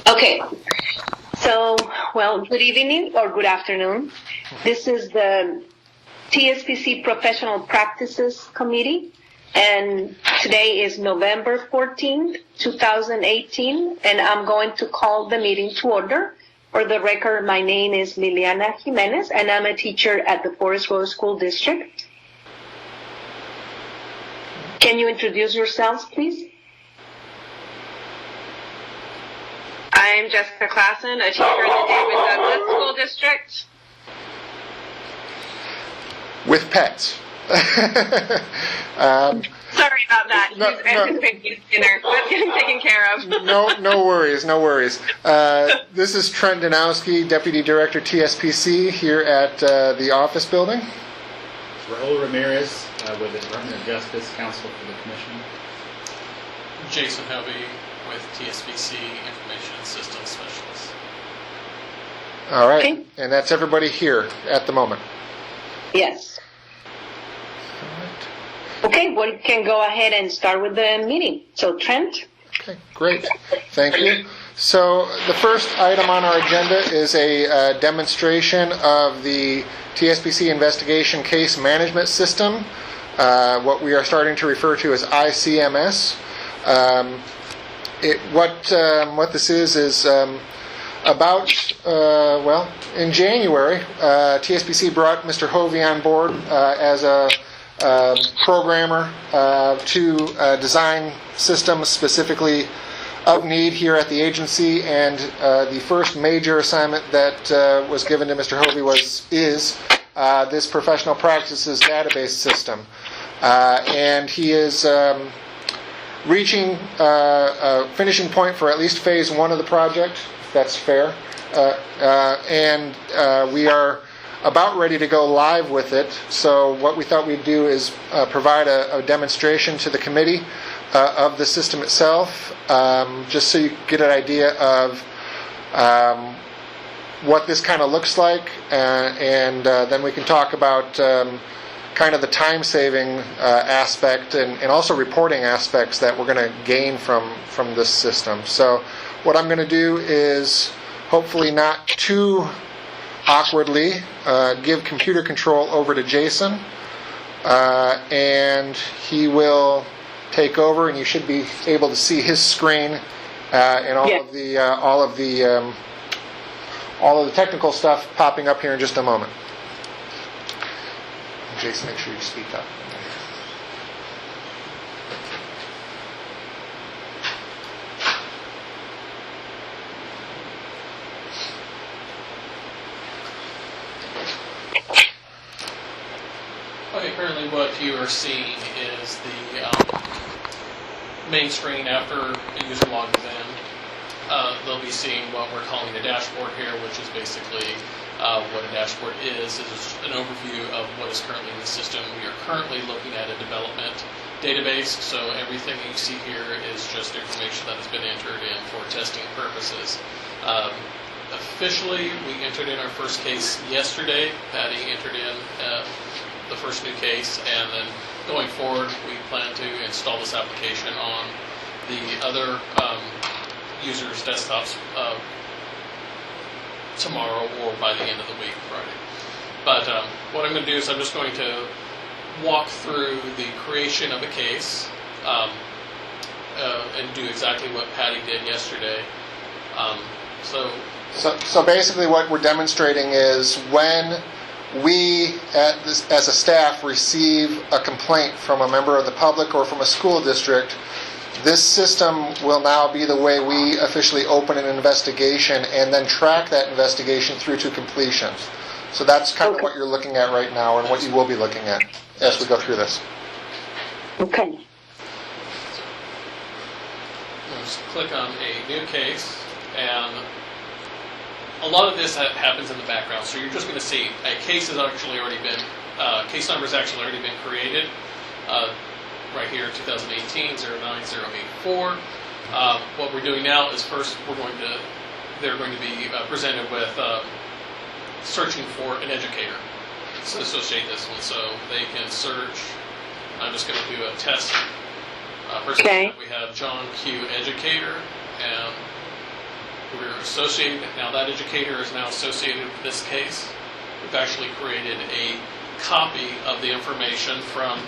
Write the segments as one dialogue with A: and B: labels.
A: Okay, so, well, good evening or good afternoon. This is the TSPC Professional Practices Committee, and today is November 14th, 2018, and I'm going to call the meeting to order. For the record, my name is Liliana Jimenez, and I'm a teacher at the Forest Road School District. Can you introduce yourselves, please?
B: I'm Jessica Klassen, a teacher in the David Douglas School District.
C: With pets.
B: Sorry about that. He's anticipating dinner. That's getting taken care of.
C: No worries. This is Trent Danowski, Deputy Director TSPC here at the office building.
D: Raul Ramirez with the Department of Justice, Counsel for the Commission.
E: Jason Hovey with TSPC, Information Systems Specialist.
C: All right,
A: Okay.
C: And that's everybody here at the moment.
A: Yes. Okay, we can go ahead and start with the meeting. So, Trent?
C: Okay, great. Thank you. So the first item on our agenda is a demonstration of the TSPC Investigation Case Management System, what we are starting to refer to as ICMS. What this is in January, TSPC brought Mr. Hovey on board as a programmer to design systems specifically of need here at the agency, and the first major assignment that was given to Mr. Hovey is this professional practices database system, and he is reaching a finishing point for at least phase one of the project, if that's fair, and we are about ready to go live with it. So what we thought we'd do is provide a demonstration to the committee of the system itself, just so you get an idea of what this kind of looks like, and then we can talk about kind of the time-saving aspect and also reporting aspects that we're going to gain from this system. So what I'm going to do is, hopefully not too awkwardly, give computer control over to Jason, and he will take over, and you should be able to see his screen and all of the technical stuff popping up here in just a moment. Jason, make sure you speak up.
E: Okay, currently what you are seeing is the main screen after a user logs in. They'll be seeing what we're calling a dashboard here, which is basically what a dashboard is an overview of what is currently in the system. We are currently looking at a development database, so everything you see here is just information that has been entered in for testing purposes. Officially, we entered in our first case yesterday. Patty entered in the first new case, and then going forward, we plan to install this application on the other users' desktops tomorrow or by the end of the week, Friday. But what I'm going to do is I'm just going to walk through the creation of a case and do exactly what Patty did yesterday.
C: So basically what we're demonstrating is when we, as a staff, receive a complaint from a member of the public or from a school district, this system will now be the way we officially open an investigation and then track that investigation through to completion. So that's kind of what you're looking at right now and what you will be looking at as we go through this.
A: Okay.
E: Just click on a new case, and a lot of this happens in the background. So you're just going to see a case has actually already been, case number has actually already been created. Right here, 2018-09084. What we're doing now is first they're going to be presented with searching for an educator to associate this one. So they can search. I'm just going to do a test. First, we have John Q. Educator, and we're associating, now that educator is now associated with this case. We've actually created a copy of the information from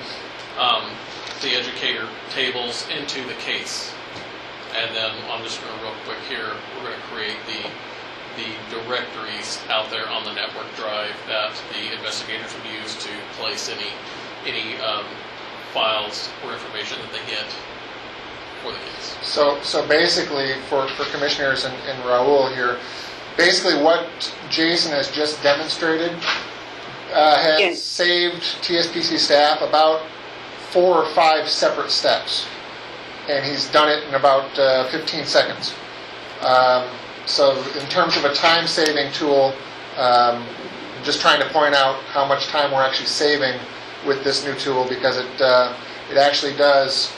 E: the educator tables into the case. And then I'm just going to real quick here, we're going to create the directories out there on the network drive that the investigators would use to place any files or information that they get for the case.
C: So basically, for commissioners and Raul here, basically what Jason has just demonstrated has
A: Yes.
C: saved TSPC staff about 4 or 5 separate steps. And he's done it in about 15 seconds. So in terms of a time-saving tool, just trying to point out how much time we're actually saving with this new tool, because it actually does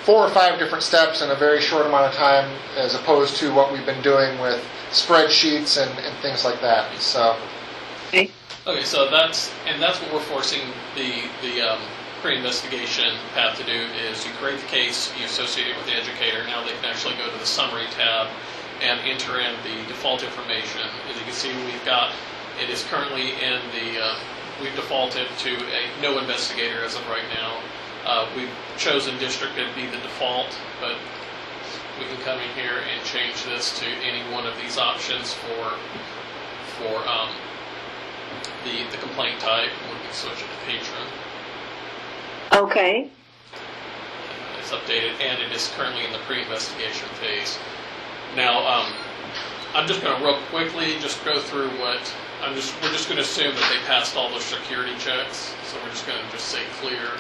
C: 4 or 5 different steps in a very short amount of time, as opposed to what we've been doing with spreadsheets and things like that. So
E: Okay, so that's what we're forcing the pre-investigation path to do, is you create the case, you associate it with the educator. Now they can actually go to the summary tab and enter in the default information. As you can see, it is currently in we've defaulted to a no investigator as of right now. We've chosen district to be the default, but we can come in here and change this to any one of these options for the complaint type. We can switch it to patron.
A: Okay.
E: It's updated, and it is currently in the pre-investigation phase. Now, I'm just going to real quickly just go through what we're just going to assume that they passed all their security checks. So we're just going to just say clear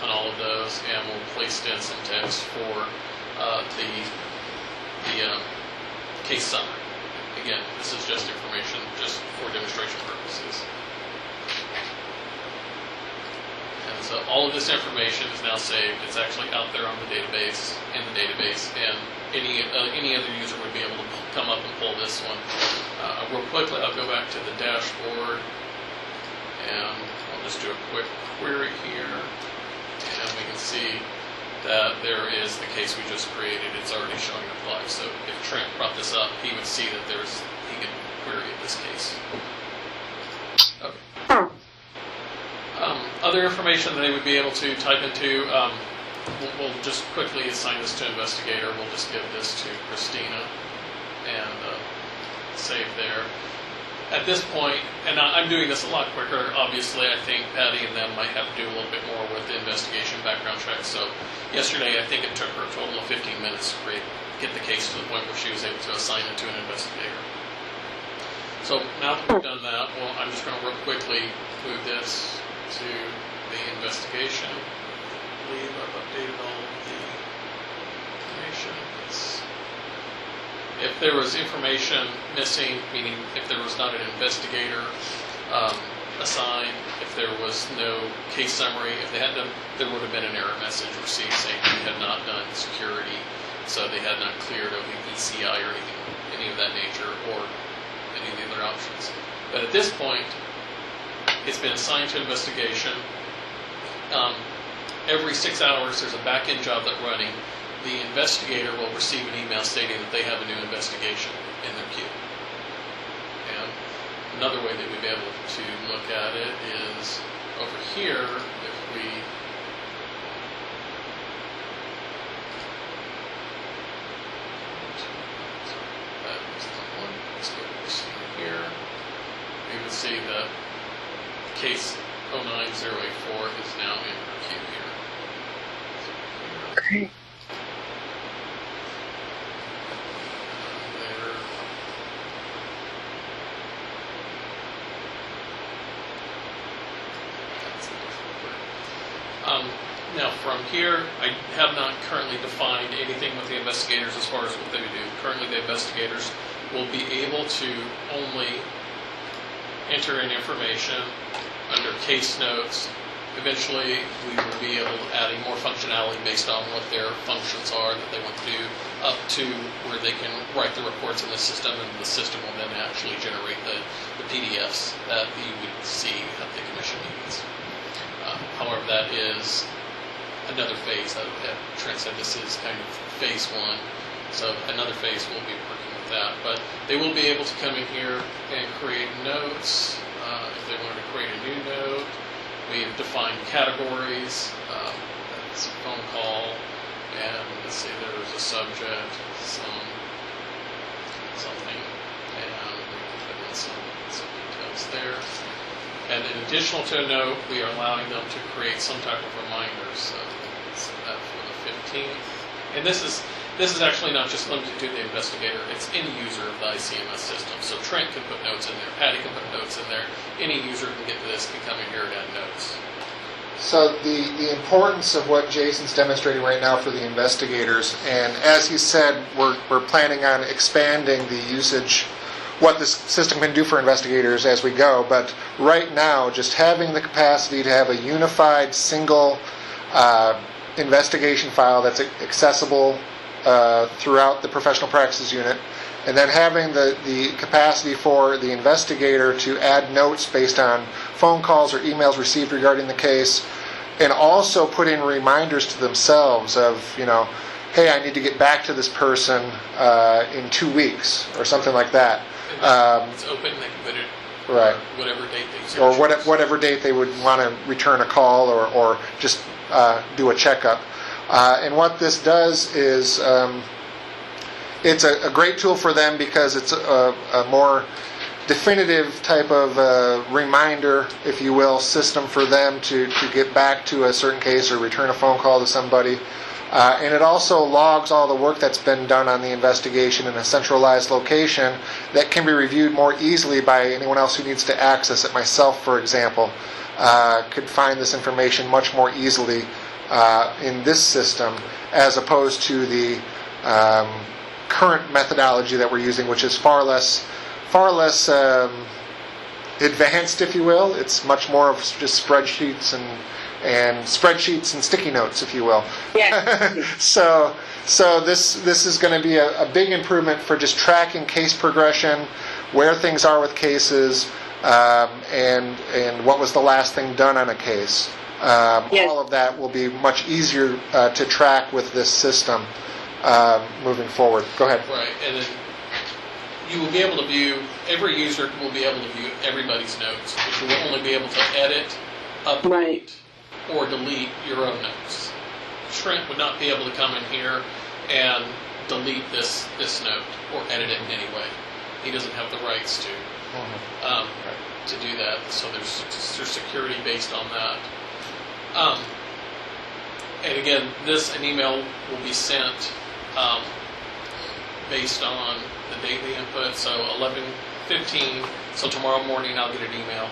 E: on all of those, and we'll place in some text for the case summary. Again, this is just information, just for demonstration purposes. And so all of this information is now saved. It's actually out there on the database, and any other user would be able to come up and pull this one. Real quickly, I'll go back to the dashboard, and I'll just do a quick query here, and we can see that there is the case we just created. It's already showing up live. So if Trent brought this up, he would see that he could query this case. Okay. Other information that they would be able to type into, we'll just quickly assign this to investigator. We'll just give this to Christina and save there. At this point, and I'm doing this a lot quicker, obviously. I think Patty and them might have to do a little bit more with the investigation background check. So yesterday, I think it took her a total of 15 minutes to get the case to the point where she was able to assign it to an investigator. So now that we've done that, well, I'm just going to real quickly move this to the investigation. I believe I've updated all of the information. If there was information missing, meaning if there was not an investigator assigned, if there was no case summary, if they had done, there would have been an error message received saying we had not done security, so they had not cleared over ECI or any of that nature, or any of the other options. But at this point, it's been assigned to investigation. Every 6 hours, there's a back-end job that's running. The investigator will receive an email stating that they have a new investigation in their queue. And another way that we'd be able to look at it is over here, if we let's go to this here, we would see that case 09084 is now in her queue here.
A: Okay.
E: Now from here, I have not currently defined anything with the investigators as far as what they would do. Currently the investigators will be able to only enter in information under case notes. Eventually we will be able to add more functionality based on what their functions are that they want to do, up to where they can write the reports in the system, and the system will then actually generate the PDFs that you would see at the commission meetings. However, that is another phase. Trent said this is kind of phase 1. So another phase will be working with that. But they will be able to come in here and create notes. If they wanted to create a new note, we have defined categories. That's a phone call, and let's see, there's a subject, something, and we can put in some details there. And in addition to a note, we are allowing them to create some type of reminders. So for the 15th, and this is actually not just limited to the investigator, it's any user of the ICMS system. So Trent can put notes in there, Patty can put notes in there, any user can get to this, can come in here and add notes.
C: So the importance of what Jason's demonstrating right now for the investigators, and as he said, we're planning on expanding the usage, what this system can do for investigators as we go, but right now, just having the capacity to have a unified single investigation file that's accessible throughout the professional practices unit, and then having the capacity for the investigator to add notes based on phone calls or emails received regarding the case, and also put in reminders to themselves of, hey, I need to get back to this person in 2 weeks or something like that.
E: It's open, they can put it
C: Right.
E: whatever date they search.
C: Or whatever date they would want to return a call or just do a checkup. And what this does is it's a great tool for them because it's a more definitive type of reminder, if you will, system for them to get back to a certain case or return a phone call to somebody. And it also logs all the work that's been done on the investigation in a centralized location that can be reviewed more easily by anyone else who needs to access it. Myself, for example, could find this information much more easily in this system as opposed to the current methodology that we're using, which is far less advanced, if you will. It's much more of just spreadsheets and sticky notes, if you will.
A: Yeah.
C: So this is going to be a big improvement for just tracking case progression, where things are with cases, and what was the last thing done on a case.
A: Yes.
C: All of that will be much easier to track with this system moving forward. Go ahead.
E: Right, and then you will be able to view, every user will be able to view everybody's notes, but you will only be able to edit, update,
A: Right.
E: or delete your own notes. Trent would not be able to come in here and delete this note or edit it in any way. He doesn't have the rights to do that, so there's security based on that. And again, an email will be sent based on the daily input, so 11:15, so tomorrow morning I'll get an email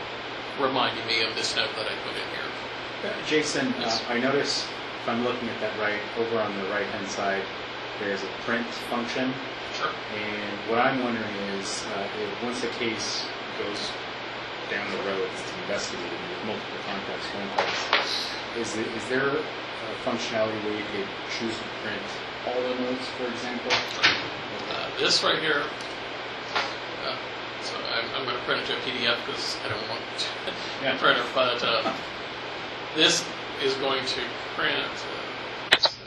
E: reminding me of this note that I put in here.
D: Jason,
E: Yes.
D: I notice, if I'm looking at that right, over on the right-hand side, there's a print function.
E: Sure.
D: And what I'm wondering is, if once a case goes down the road, it's investigated with multiple contacts, phone calls, is there a functionality where you could choose to print all the notes, for example?
E: This right here, so I'm going to print it to a PDF because I don't want
D: Yeah.
E: a printer, but this is going to print, let's see,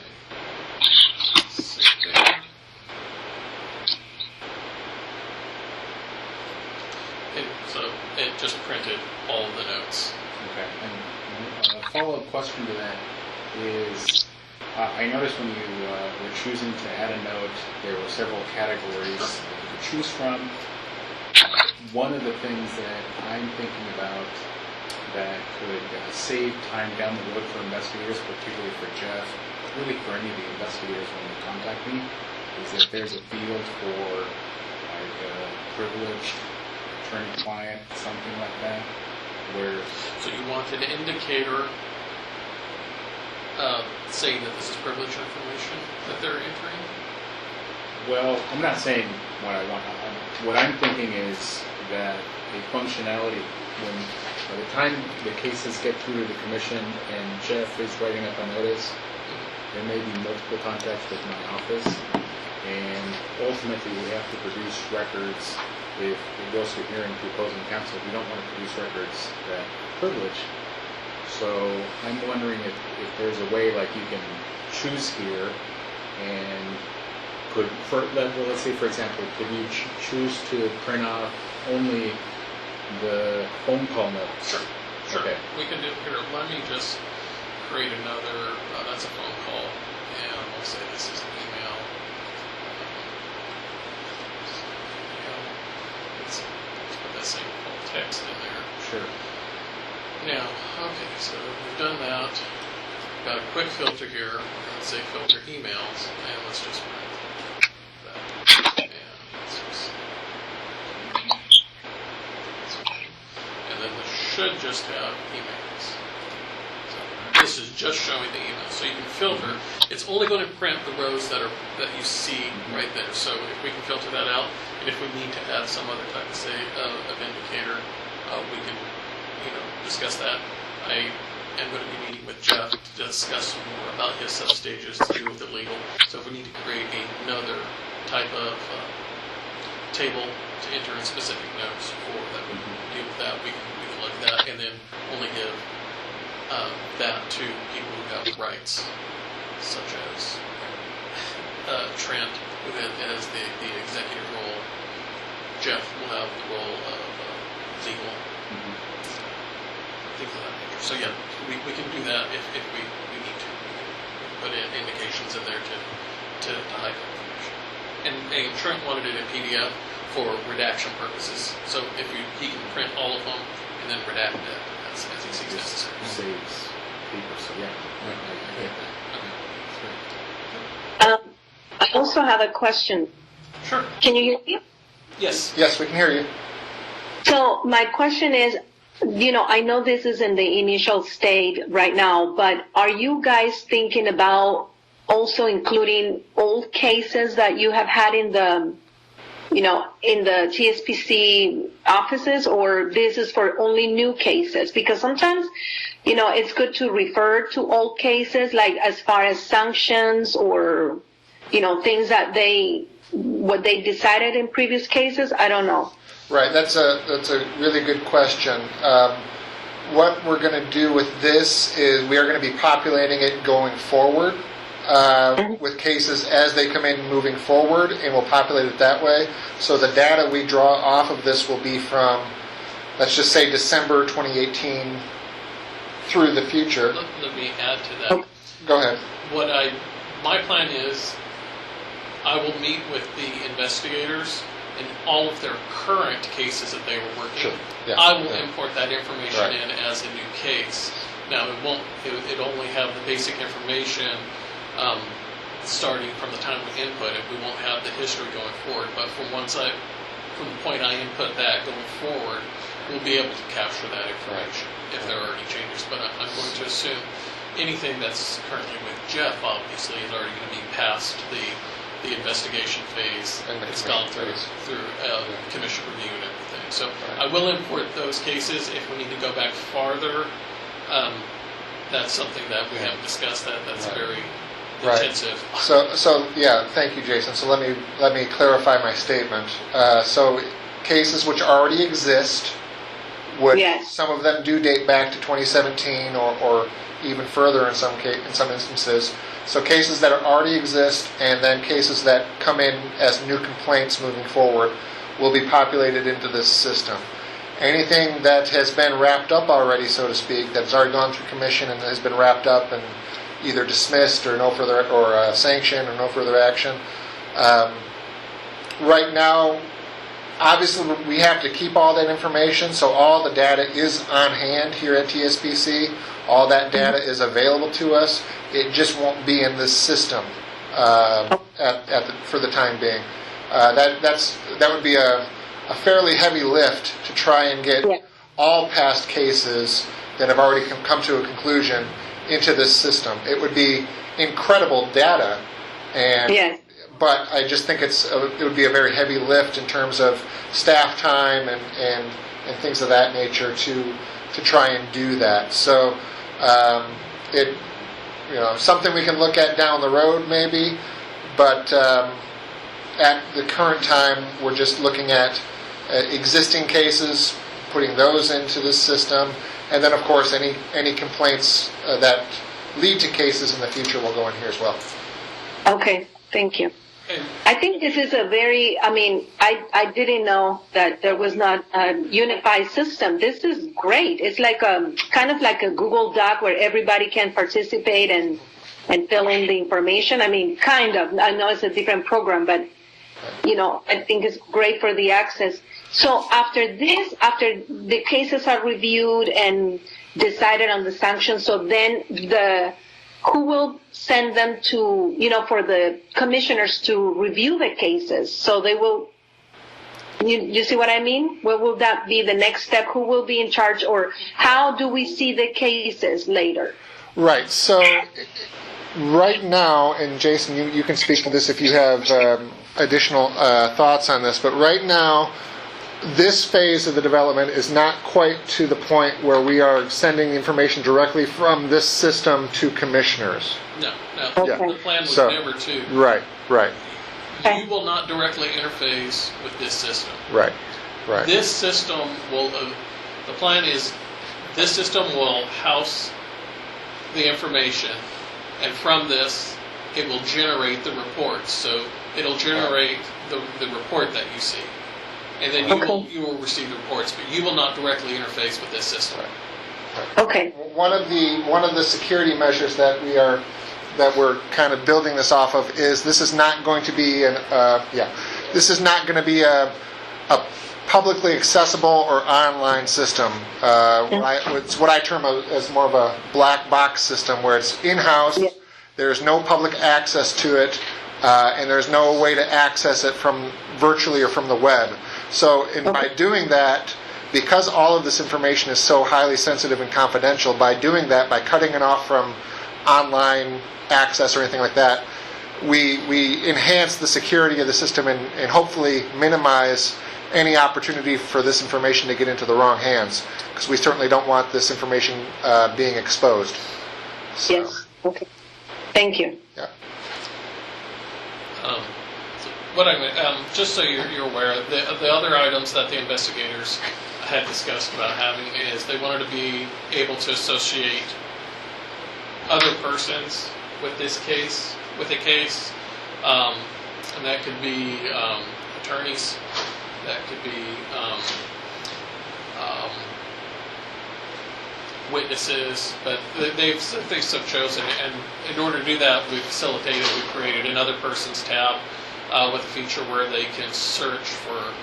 E: so it just printed all of the notes.
D: Okay. And a follow-up question to that is, I noticed when you were choosing to add a note, there were several categories that you could choose from. One of the things that I'm thinking about that could save time down the road for investigators, particularly for Jeff, really for any of the investigators when they contact me, is if there's a field for like privileged attorney-client, something like that, where...
E: So you wanted an indicator saying that this is privileged information that they're entering?
D: Well, I'm not saying what I want. What I'm thinking is that a functionality, when by the time the cases get through to the commission and Jeff is writing up a notice, there may be multiple contacts with my office, and ultimately we have to produce records. If it goes to hearing to opposing counsel, we don't want to produce records that are privileged. So I'm wondering if there's a way like you can choose here and let's say, for example, could you choose to print off only the phone call notes?
E: Sure.
D: Okay.
E: We can do here. Let me just create another. That's a phone call, and we'll say this is an email. Let's put that same full text in there.
D: Sure.
E: Now, okay, so we've done that. Got a quick filter here. Let's say filter emails, and let's just print that. And let's just. And then this should just have emails. So this is just showing the emails. So you can filter. It's only going to print the rows that you see right there. So if we can filter that out, and if we need to add some other type of of indicator, we can discuss that. I am going to be meeting with Jeff to discuss more about his substages to do with the legal. So if we need to create another type of table to enter in specific notes for that would deal with that, we can look at that and then only give that to people who have rights, such as Trent, who has the executive role. Jeff will have the role of legal. Things of that nature. So yeah, we can do that if we need to. We can put in indications in there to hide information. And Trent wanted it in PDF for redaction purposes. So if he can print all of them and then redact it as he sees necessary.
D: Saves paper, so yeah. I get that.
E: Okay.
A: I also have a question.
E: Sure.
A: Can you hear me?
E: Yes.
C: Yes, we can hear you.
A: So my question is, I know this is in the initial state right now, but are you guys thinking about also including old cases that you have had in the TSPC offices, or this is for only new cases? Because sometimes, it's good to refer to old cases, like as far as sanctions or, things that what they decided in previous cases. I don't know.
C: Right, that's a really good question. What we're going to do with this is we are going to be populating it going forward with cases as they come in moving forward, and we'll populate it that way. So the data we draw off of this will be from, let's just say, December 2018 through the future.
E: Let me add to that.
C: Oh, go ahead.
E: My plan is I will meet with the investigators in all of their current cases that they were working.
C: Sure. Yeah.
E: I will import that information
C: Right.
E: in as a new case. Now it only have the basic information starting from the time we input it. We won't have the history going forward, but from the point I input that going forward, we'll be able to capture that information if there are any changes. But I'm going to assume anything that's currently with Jeff obviously is already going to be past the investigation phase.
C: And the
E: It's gone
C: commission
E: through
C: phase.
E: commission review and everything. So I will import those cases if we need to go back farther. That's something that we haven't discussed. That's
C: Right.
E: very
C: Right.
E: intensive.
C: So yeah, thank you, Jason. So let me clarify my statement. So cases which already exist,
A: Yes.
C: some of them do date back to 2017 or even further in some instances. So cases that already exist, and then cases that come in as new complaints moving forward, will be populated into this system. Anything that has been wrapped up already, so to speak, that's already gone through commission and has been wrapped up and either dismissed or sanctioned or no further action. Right now, obviously, we have to keep all that information, so all the data is on hand here at TSPC. All that data is available to us. It just won't be in this system for the time being. That would be a fairly heavy lift to try and get all past cases that have already come to a conclusion into this system. It would be incredible data, but I just think it would be a very heavy lift in terms of staff time and things of that nature to try and do that. So something we can look at down the road maybe, but at the current time we're just looking at existing cases, putting those into this system, and then of course any complaints that lead to cases in the future will go in here as well.
A: Okay, thank you.
E: And
A: I think this is a very, I didn't know that there was not a unified system. This is great. It's like kind of like a Google Doc where everybody can participate and fill in the information. Kind of. I know it's a different program, but, I think it's great for the access. So after this, after the cases are reviewed and decided on the sanctions, so then who will send them to, for the commissioners to review the cases? So they will, you see what I mean? What will that be the next step? Who will be in charge, or how do we see the cases later?
C: Right. So right now, and Jason, you can speak to this if you have additional thoughts on this, but right now, this phase of the development is not quite to the point where we are sending information directly from this system to commissioners.
E: no.
C: Yeah.
E: The plan was
C: So-
E: never to.
C: Right.
E: You will not directly interface with this system.
C: Right.
E: This system will, the plan is, this system will house the information, and from this, it will generate the reports. So it'll generate the report that you see. And then you will receive the reports, but you will not directly interface with this system.
A: Okay.
C: One of the security measures that we're kind of building this off of is this is not going to be a publicly accessible or online system. It's what I term as more of a black box system, where it's in-house.
A: Yeah.
C: There's no public access to it, and there's no way to access it from virtually or from the web. So by doing that, because all of this information is so highly sensitive and confidential, by doing that, by cutting it off from online access or anything like that, we enhance the security of the system and hopefully minimize any opportunity for this information to get into the wrong hands, because we certainly don't want this information being exposed. So,
A: Yes. Okay. Thank you.
C: Yeah.
E: Just so you're aware, the other items that the investigators had discussed about having is they wanted to be able to associate other persons with a case, and that could be attorneys, that could be witnesses, but they've so chosen, and in order to do that, we created another person's tab with a feature where they can search for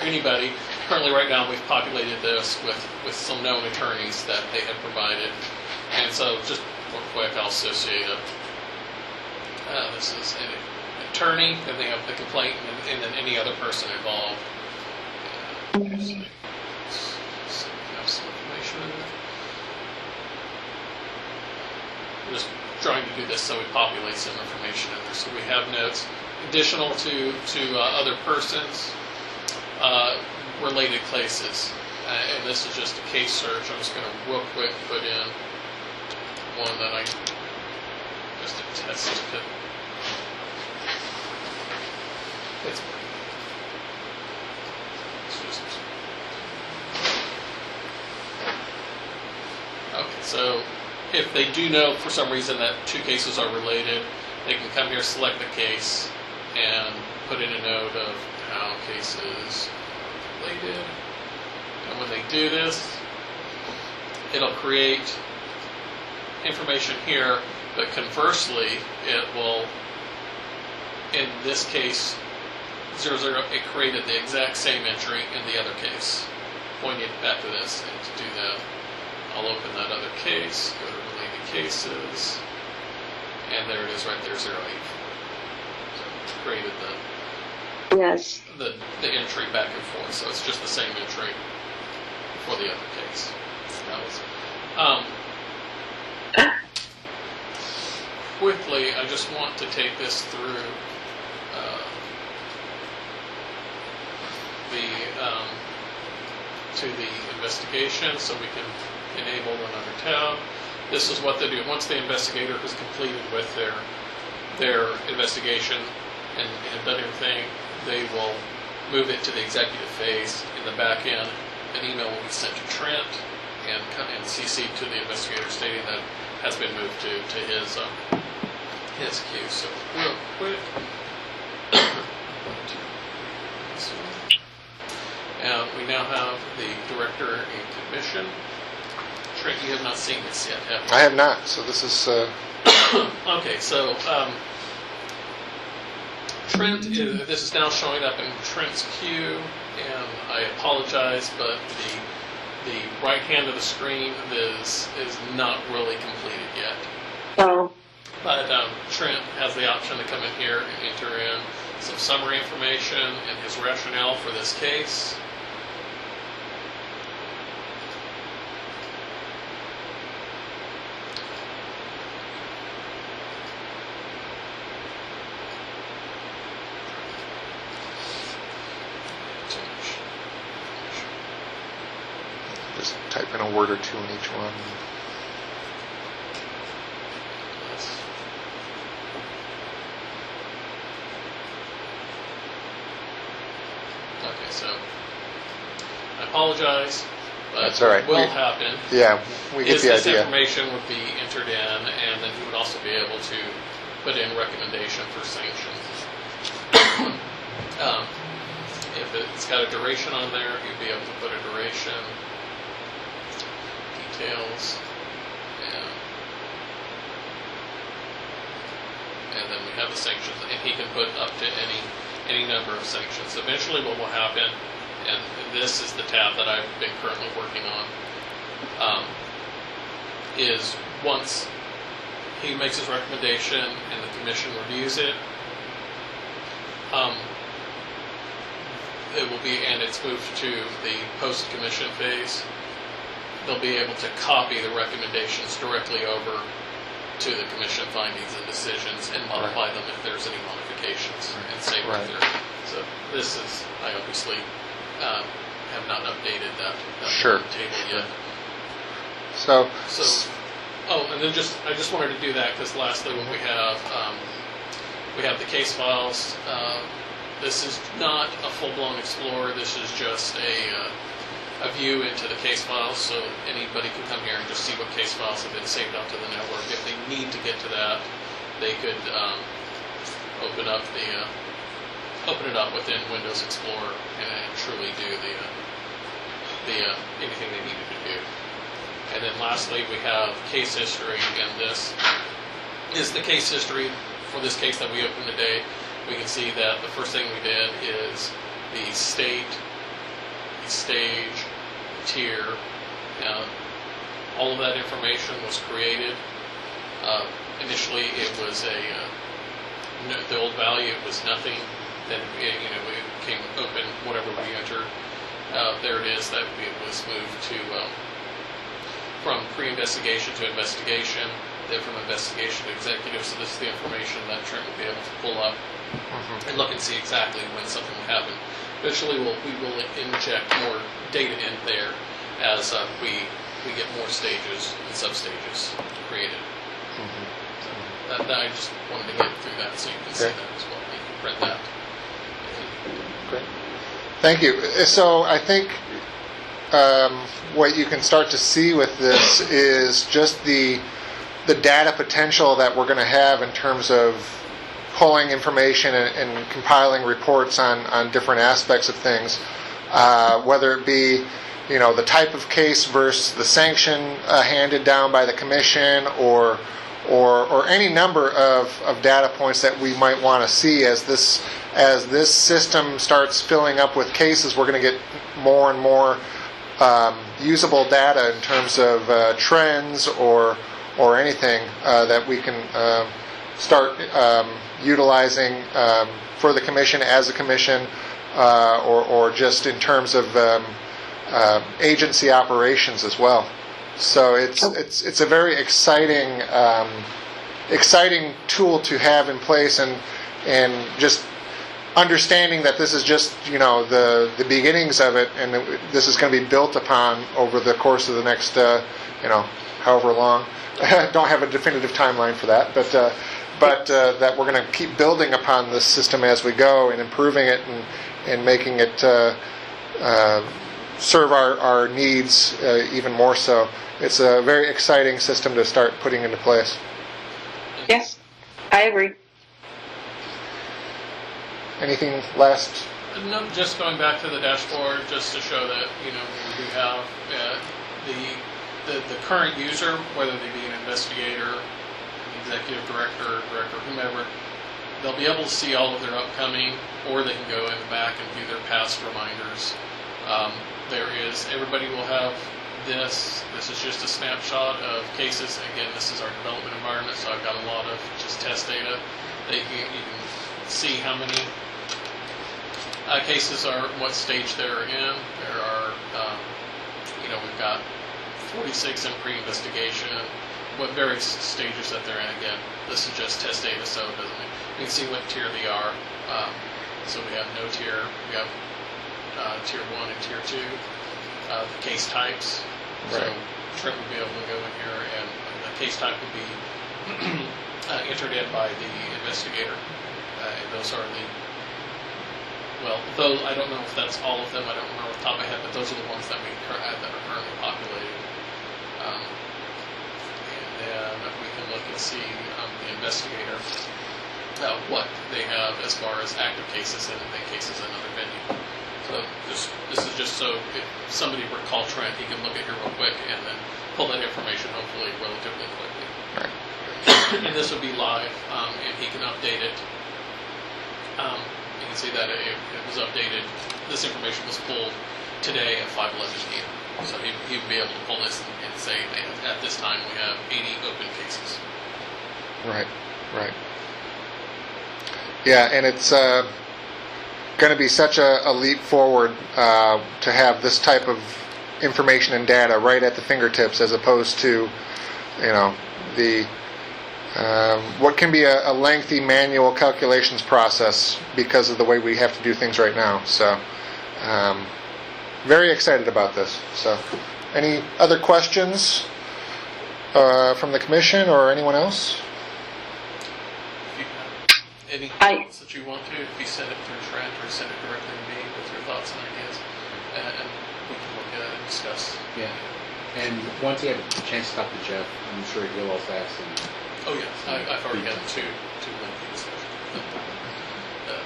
E: anybody. Currently, right now, we've populated this with some known attorneys that they have provided, and so just real quick, I'll associate this is an attorney, then they have the complaint, and then any other person involved. Have some information in there. I'm just trying to do this so we populate some information in there. So we have notes additional to other persons, related cases, and this is just a case search. I'm just going to real quick put in one that I just a test to. It's just okay. So if they do know for some reason that two cases are related, they can come here, select the case, and put in a note of how cases are related. And when they do this, it'll create information here, but conversely, it will, in this case, it created the exact same entry in the other case. Pointing back to this, and to do that, I'll open that other case, go to related cases, and there it is right there, 08. So it created the entry back and forth, so it's just the same entry for the other case. That was, quickly, I just want to take this through to the investigation, so we can enable another tab. This is what they do. Once the investigator has completed with their investigation and done everything, they will move it to the executive phase. In the back end, an email will be sent to Trent and CC to the investigator stating that has been moved to his queue. So real quick, And we now have the director and commission. Trent, you have not seen this yet, have you?
C: I have not, so this is,
E: Okay, so Trent, this is now showing up in Trent's queue, and I apologize, but the right hand of the screen is not really completed yet.
A: Oh,
E: But Trent has the option to come in here and enter in some summary information and his rationale for this case.
C: just type in a word or two in each one.
E: Okay, so I apologize, but
C: That's all right.
E: what will
C: We-
E: happen
C: Yeah, we get
E: is
C: the
E: this
C: idea.
E: information would be entered in, and then you would also be able to put in recommendation for sanctions. If it's got a duration on there, you'd be able to put a duration, details, and then we have the sanctions, and he can put up to any number of sanctions. Eventually what will happen, and this is the tab that I've been currently working on, is once he makes his recommendation and the commission reviews it, it will be, and it's moved to the post-commission phase, they'll be able to copy the recommendations directly over to the commission findings and decisions and modify them if there's any modifications and save
C: Right.
E: it there. So this is, I obviously have not updated that
C: Sure.
E: table yet.
C: So,
E: So, and then I just wanted to do that because lastly, when we have the case files. This is not a full-blown Explorer. This is just a view into the case files, so anybody can come here and just see what case files have been saved out to the network. If they need to get to that, they could open it up within Windows Explorer and truly do the anything they needed to do. And then lastly, we have case history, and this is the case history for this case that we opened today. We can see that the first thing we did is the state, the stage, tier. All of that information was created. Initially, it was the old value was nothing. Then we came open whatever we entered. There it is. That it was moved to from pre-investigation to investigation, then from investigation to executive. So this is the information that Trent will be able to pull up and look and see exactly when something will happen. Eventually, we will inject more data in there as we get more stages and sub-stages created. So that I just wanted to get through that so you can see
C: Okay.
E: that as well. You can print that.
C: great. Thank you. So I think what you can start to see with this is just the data potential that we're going to have in terms of pulling information and compiling reports on different aspects of things, whether it be the type of case versus the sanction handed down by the commission, or any number of data points that we might want to see as this system starts filling up with cases. We're going to get more and more usable data in terms of trends or anything that we can start utilizing for the commission as a commission, or just in terms of agency operations as well. So it's a very exciting tool to have in place, and just understanding that this is just the beginnings of it, and this is going to be built upon over the course of the next however long. Don't have a definitive timeline for that, but that we're going to keep building upon this system as we go and improving it and making it serve our needs even more so. It's a very exciting system to start putting into place.
A: yes, I agree.
C: Anything last?
E: No, just going back to the dashboard, just to show that, we do have the current user, whether they be an investigator, executive director, whomever, they'll be able to see all of their upcoming, or they can go in the back and view their past reminders. Everybody will have this. This is just a snapshot of cases. Again, this is our development environment, so I've got a lot of just test data that you can see how many cases are, what stage they're in. There are, we've got 46 in pre-investigation, what various stages that they're in. Again, this is just test data, so it doesn't. You can see what tier they are. So we have no tier. We have tier 1 and tier 2. The case types.
C: Right.
E: So Trent will be able to go in here, and the case type will be entered in by the investigator. Those are those, I don't know if that's all of them. I don't remember off the top of my head, but those are the ones that that are currently populated. And then we can look and see the investigator, what they have as far as active cases and cases in another venue. So this is just so if somebody were to call Trent, he can look at here real quick and then pull that information hopefully relatively quickly.
C: Right.
E: And this will be live, and he can update it. You can see that it was updated. This information was pulled today at 5:11 p.m. So he would be able to pull this and say, at this time we have 80 open cases.
C: Right. Yeah, and it's going to be such a leap forward to have this type of information and data right at the fingertips, as opposed to, the what can be a lengthy manual calculations process because of the way we have to do things right now. So, very excited about this. So, any other questions from the commission or anyone else?
E: Any thoughts that you want to, if you send it through Trent or send it directly to me with your thoughts and ideas, and we can look at it and discuss.
D: Yeah. And once you have a chance to talk to Jeff, I'm sure he'll also have some.
E: Oh yes, I've already had two lengthy discussions.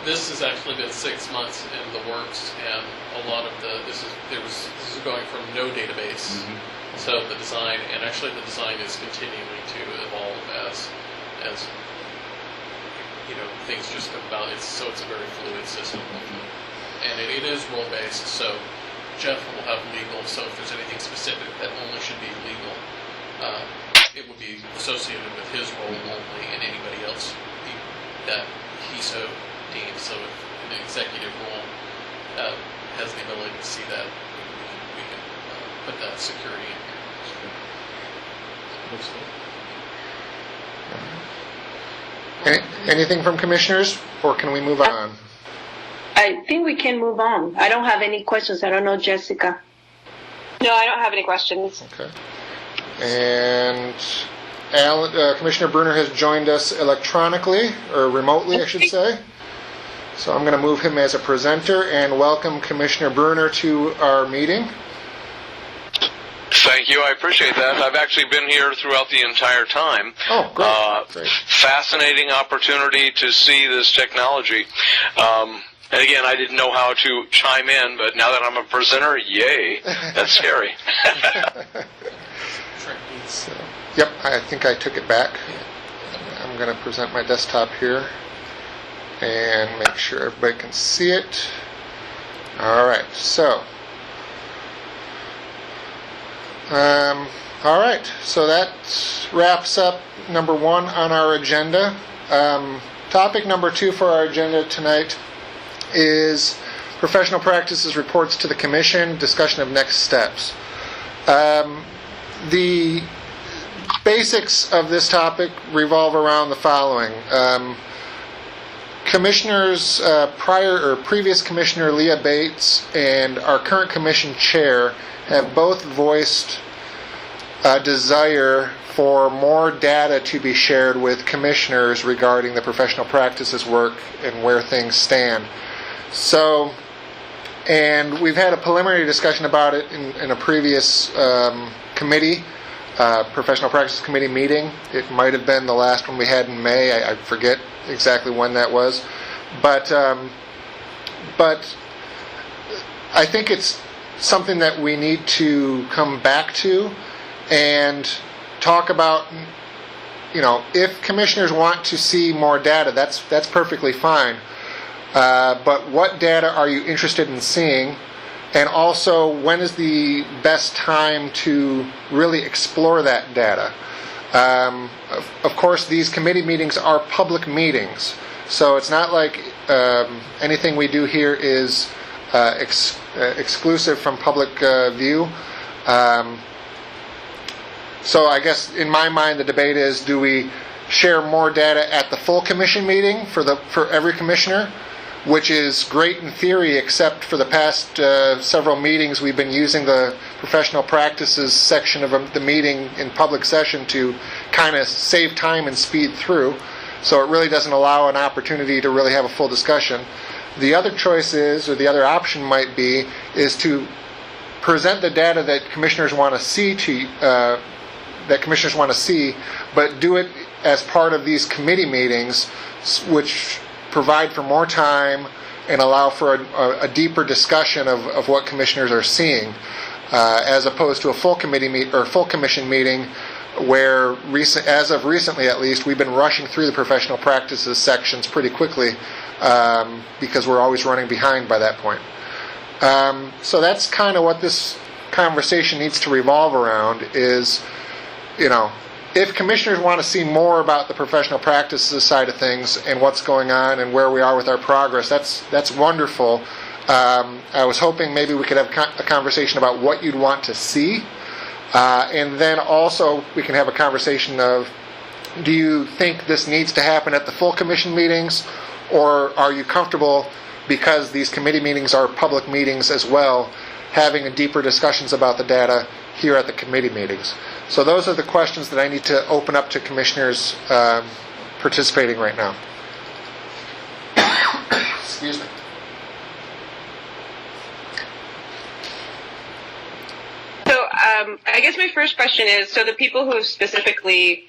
E: This has actually been 6 months in the works, and a lot of this is going from no database.
D: Mm-hmm.
E: So the design, and actually the design is continuing to evolve as things just come about. It's a very fluid system, and it is role based. So Jeff will have legal. So if there's anything specific that only should be legal, it would be associated with his role only, and anybody else that he so deems. So if an executive role has the ability to see that, we can put that security in here.
D: Looks good.
C: Anything from commissioners, or can we move on?
A: I think we can move on. I don't have any questions. I don't know, Jessica.
B: No, I don't have any questions.
C: Okay. And Commissioner Bruner has joined us electronically, or remotely, I should say. So I'm going to move him as a presenter and welcome Commissioner Bruner to our meeting.
F: Thank you. I appreciate that. I've actually been here throughout the entire time.
C: Oh, great.
F: Fascinating opportunity to see this technology. And again, I didn't know how to chime in, but now that I'm a presenter, yay, that's scary.
C: So, yep, I think I took it back. I'm going to present my desktop here and make sure everybody can see it. All right, so... all right, so that wraps up number 1 on our agenda. Topic number 2 for our agenda tonight is professional practices reports to the commission, discussion of next steps. The basics of this topic revolve around the following. Commissioners, previous Commissioner Leah Bates and our current commission chair have both voiced a desire for more data to be shared with commissioners regarding the professional practices work and where things stand. So, and we've had a preliminary discussion about it in a previous committee, professional practice committee meeting. It might have been the last one we had in May. I forget exactly when that was. But but I think it's something that we need to come back to and talk about. If commissioners want to see more data, that's perfectly fine. But what data are you interested in seeing? And also, when is the best time to really explore that data? Of course, these committee meetings are public meetings, so it's not like anything we do here is exclusive from public view. So I guess in my mind the debate is, do we share more data at the full commission meeting for every commissioner, which is great in theory, except for the past several meetings we've been using the professional practices section of the meeting in public session to kind of save time and speed through. So it really doesn't allow an opportunity to really have a full discussion. The other choice is, or the other option might be, is to present the data that commissioners want to see but do it as part of these committee meetings, which provide for more time and allow for a deeper discussion of what commissioners are seeing, as opposed to a full commission meeting where, as of recently at least, we've been rushing through the professional practices sections pretty quickly because we're always running behind by that point. So that's kind of what this conversation needs to revolve around is, if commissioners want to see more about the professional practices side of things and what's going on and where we are with our progress, that's wonderful. I was hoping maybe we could have a conversation about what you'd want to see. And then also we can have a conversation of, do you think this needs to happen at the full commission meetings, or are you comfortable, because these committee meetings are public meetings as well, having deeper discussions about the data here at the committee meetings? So those are the questions that I need to open up to commissioners participating right now. Excuse me.
B: So I guess my first question is, so the people who have specifically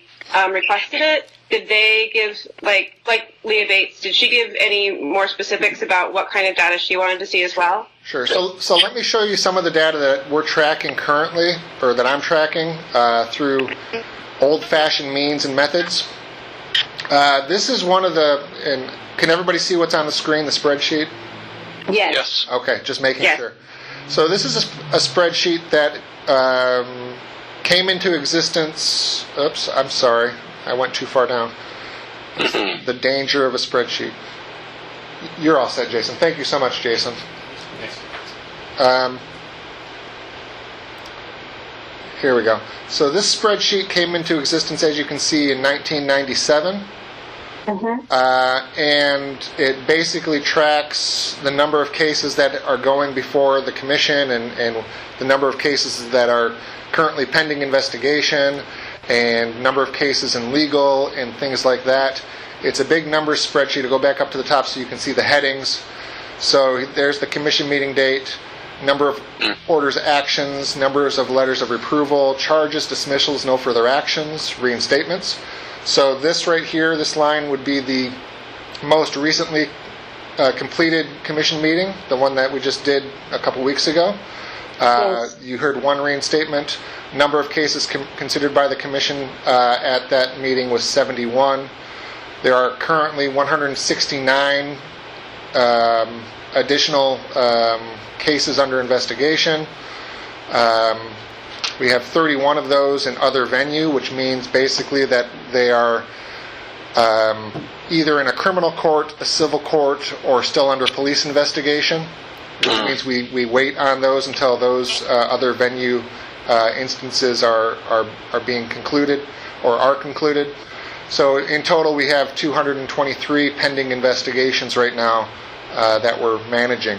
B: requested it, did they give, like Leah Bates, did she give any more specifics about what kind of data she wanted to see as well?
C: Sure. So let me show you some of the data that we're tracking currently, or that I'm tracking through old-fashioned means and methods. This is one of the, and can everybody see what's on the screen, the spreadsheet?
B: Yes.
C: Okay, just making
B: Yes.
C: sure. So this is a spreadsheet that came into existence. Oops, I'm sorry. I went too far down. The danger of a spreadsheet. You're all set, Jason. Thank you so much, Jason. Here we go. So this spreadsheet came into existence, as you can see, in 1997. And it basically tracks the number of cases that are going before the commission and the number of cases that are currently pending investigation and number of cases in legal and things like that. It's a big numbers spreadsheet. I'll go back up to the top so you can see the headings. So there's the commission meeting date, number of orders, actions, numbers of letters of reproval, charges, dismissals, no further actions, reinstatements. So this right here, this line would be the most recently completed commission meeting, the one that we just did a couple weeks ago.
A: Yes.
C: You heard one reinstatement. Number of cases considered by the commission at that meeting was 71. There are currently 169 additional cases under investigation. We have 31 of those in other venue, which means basically that they are either in a criminal court, a civil court, or still under police investigation, which means we wait on those until those other venue instances are being concluded or are concluded. So in total we have 223 pending investigations right now that we're managing.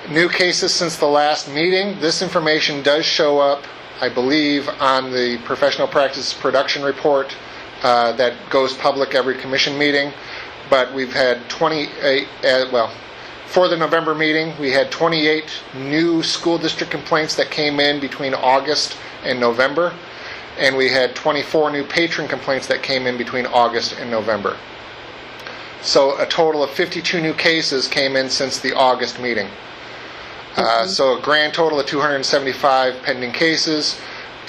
C: New cases since the last meeting. This information does show up, I believe, on the professional practice production report that goes public every commission meeting. But we've had 28, for the November meeting, we had 28 new school district complaints that came in between August and November. And we had 24 new patron complaints that came in between August and November. So a total of 52 new cases came in since the August meeting. So a grand total of 275 pending cases.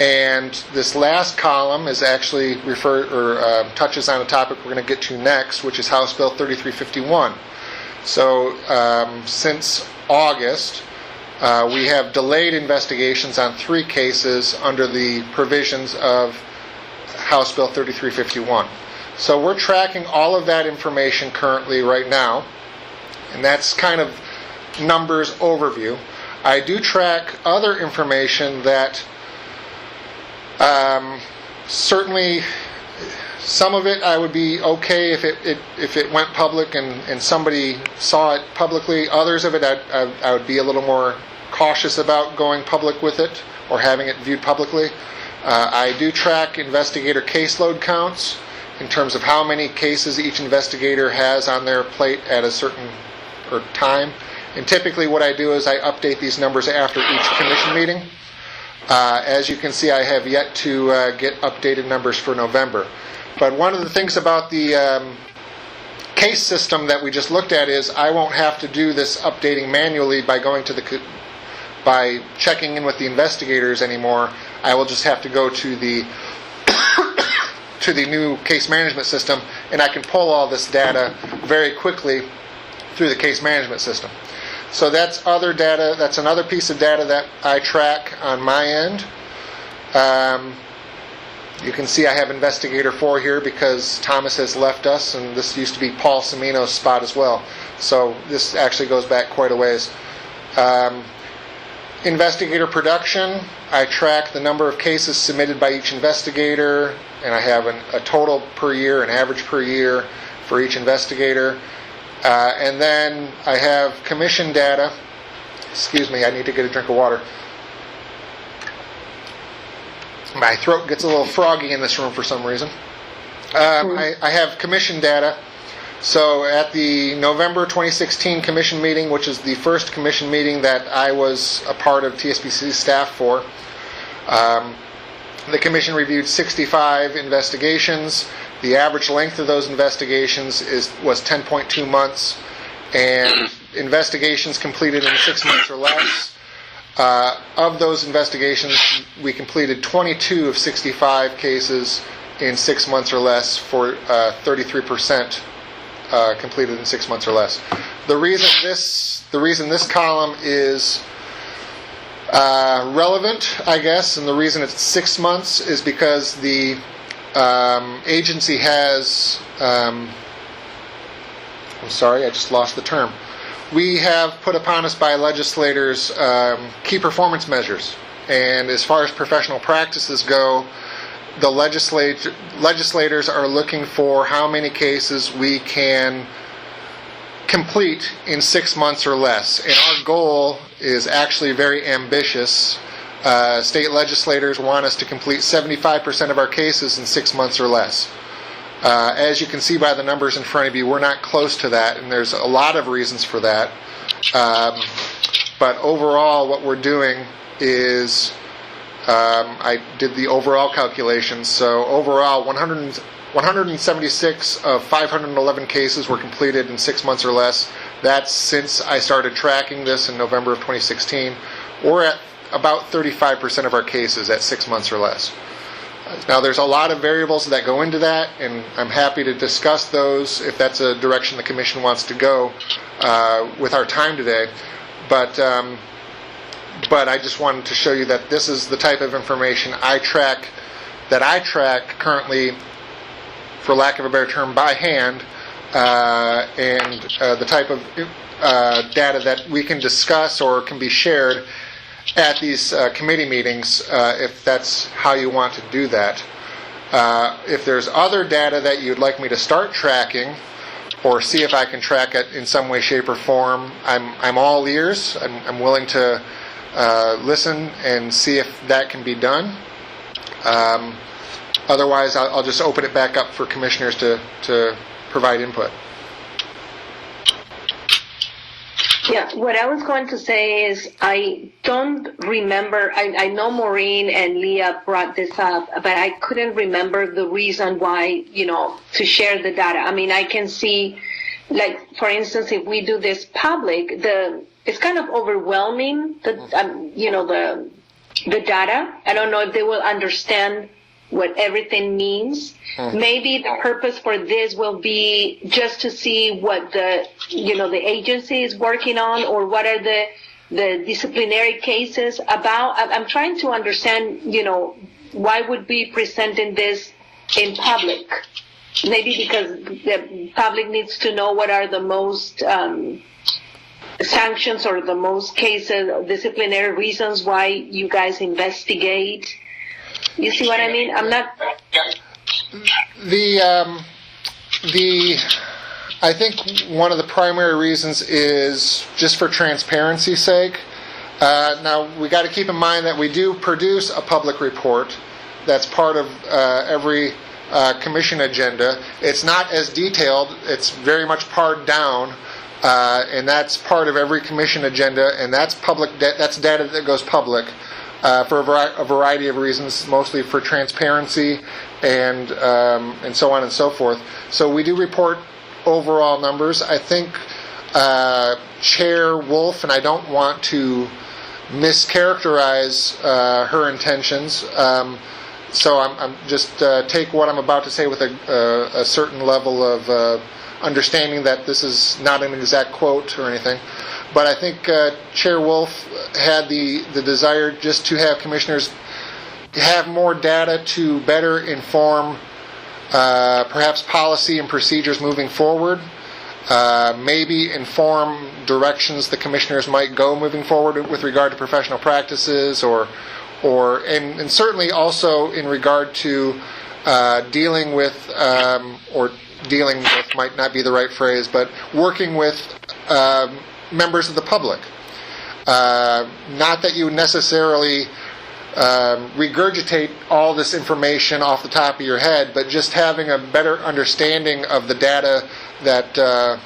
C: And this last column is actually touches on a topic we're going to get to next, which is House Bill 3351. So since August, we have delayed investigations on 3 cases under the provisions of House Bill 3351. So we're tracking all of that information currently right now, and that's kind of numbers overview. I do track other information that certainly some of it I would be okay if it went public and somebody saw it publicly. Others of it I would be a little more cautious about going public with it or having it viewed publicly. I do track investigator caseload counts in terms of how many cases each investigator has on their plate at a certain time. And typically what I do is I update these numbers after each commission meeting. As you can see, I have yet to get updated numbers for November. But one of the things about the case system that we just looked at is I won't have to do this updating manually by checking in with the investigators anymore. I will just have to go to the to the new case management system, and I can pull all this data very quickly through the case management system. So that's other data. That's another piece of data that I track on my end. You can see I have investigator 4 here because Thomas has left us, and this used to be Paul Cimino's spot as well. So this actually goes back quite a ways. Investigator production, I track the number of cases submitted by each investigator, and I have a total per year, an average per year for each investigator. And then I have commission data. Excuse me, I need to get a drink of water. My throat gets a little froggy in this room for some reason. I have commission data. So at the November 2016 commission meeting, which is the first commission meeting that I was a part of TSPC staff for, the commission reviewed 65 investigations. The average length of those investigations was 10.2 months, and investigations completed in 6 months or less. Of those investigations, we completed 22 of 65 cases in 6 months or less, for 33% completed in 6 months or less. The reason this column is relevant, I guess, and the reason it's 6 months is because the agency has, I'm sorry, I just lost the term. We have put upon us by legislators key performance measures. And as far as professional practices go, the legislators are looking for how many cases we can complete in 6 months or less. And our goal is actually very ambitious. State legislators want us to complete 75% of our cases in 6 months or less. As you can see by the numbers in front of you, we're not close to that, and there's a lot of reasons for that. But overall, what we're doing is, I did the overall calculations. So overall, 176 of 511 cases were completed in 6 months or less. That's since I started tracking this in November of 2016. We're at about 35% of our cases at 6 months or less. Now, there's a lot of variables that go into that, and I'm happy to discuss those if that's a direction the Commission wants to go with our time today. But I just wanted to show you that this is the type of information I track currently, for lack of a better term, by hand, and the type of data that we can discuss or can be shared at these committee meetings, if that's how you want to do that. If there's other data that you'd like me to start tracking, or see if I can track it in some way, shape, or form, I'm all ears. I'm willing to listen and see if that can be done. Otherwise, I'll just open it back up for commissioners to provide input.
A: Yeah, what I was going to say is I don't remember, I know Maureen and Leah brought this up, but I couldn't remember the reason why, to share the data. I mean, I can see like for instance, if we do this public, it's kind of overwhelming. The data. I don't know if they will understand what everything means. Maybe the purpose for this will be just to see what the agency is working on, or what are the disciplinary cases about. I'm trying to understand, why would be presenting this in public? Maybe because the public needs to know what are the most sanctions or the most cases, disciplinary reasons why you guys investigate. You see what I mean? I'm not.
C: I think one of the primary reasons is just for transparency's sake. Now, we got to keep in mind that we do produce a public report that's part of every commission agenda. It's not as detailed. It's very much pared down, and that's part of every commission agenda, and that's public. That's data that goes public for a variety of reasons, mostly for transparency and so on and so forth. So we do report overall numbers. I think Chair Wolf, and I don't want to mischaracterize her intentions, so I'm just take what I'm about to say with a certain level of understanding that this is not an exact quote or anything. But I think Chair Wolf had the desire just to have commissioners have more data to better inform perhaps policy and procedures moving forward, maybe inform directions the commissioners might go moving forward with regard to professional practices, and certainly also in regard to dealing with might not be the right phrase, but working with members of the public. Not that you necessarily regurgitate all this information off the top of your head, but just having a better understanding of the data that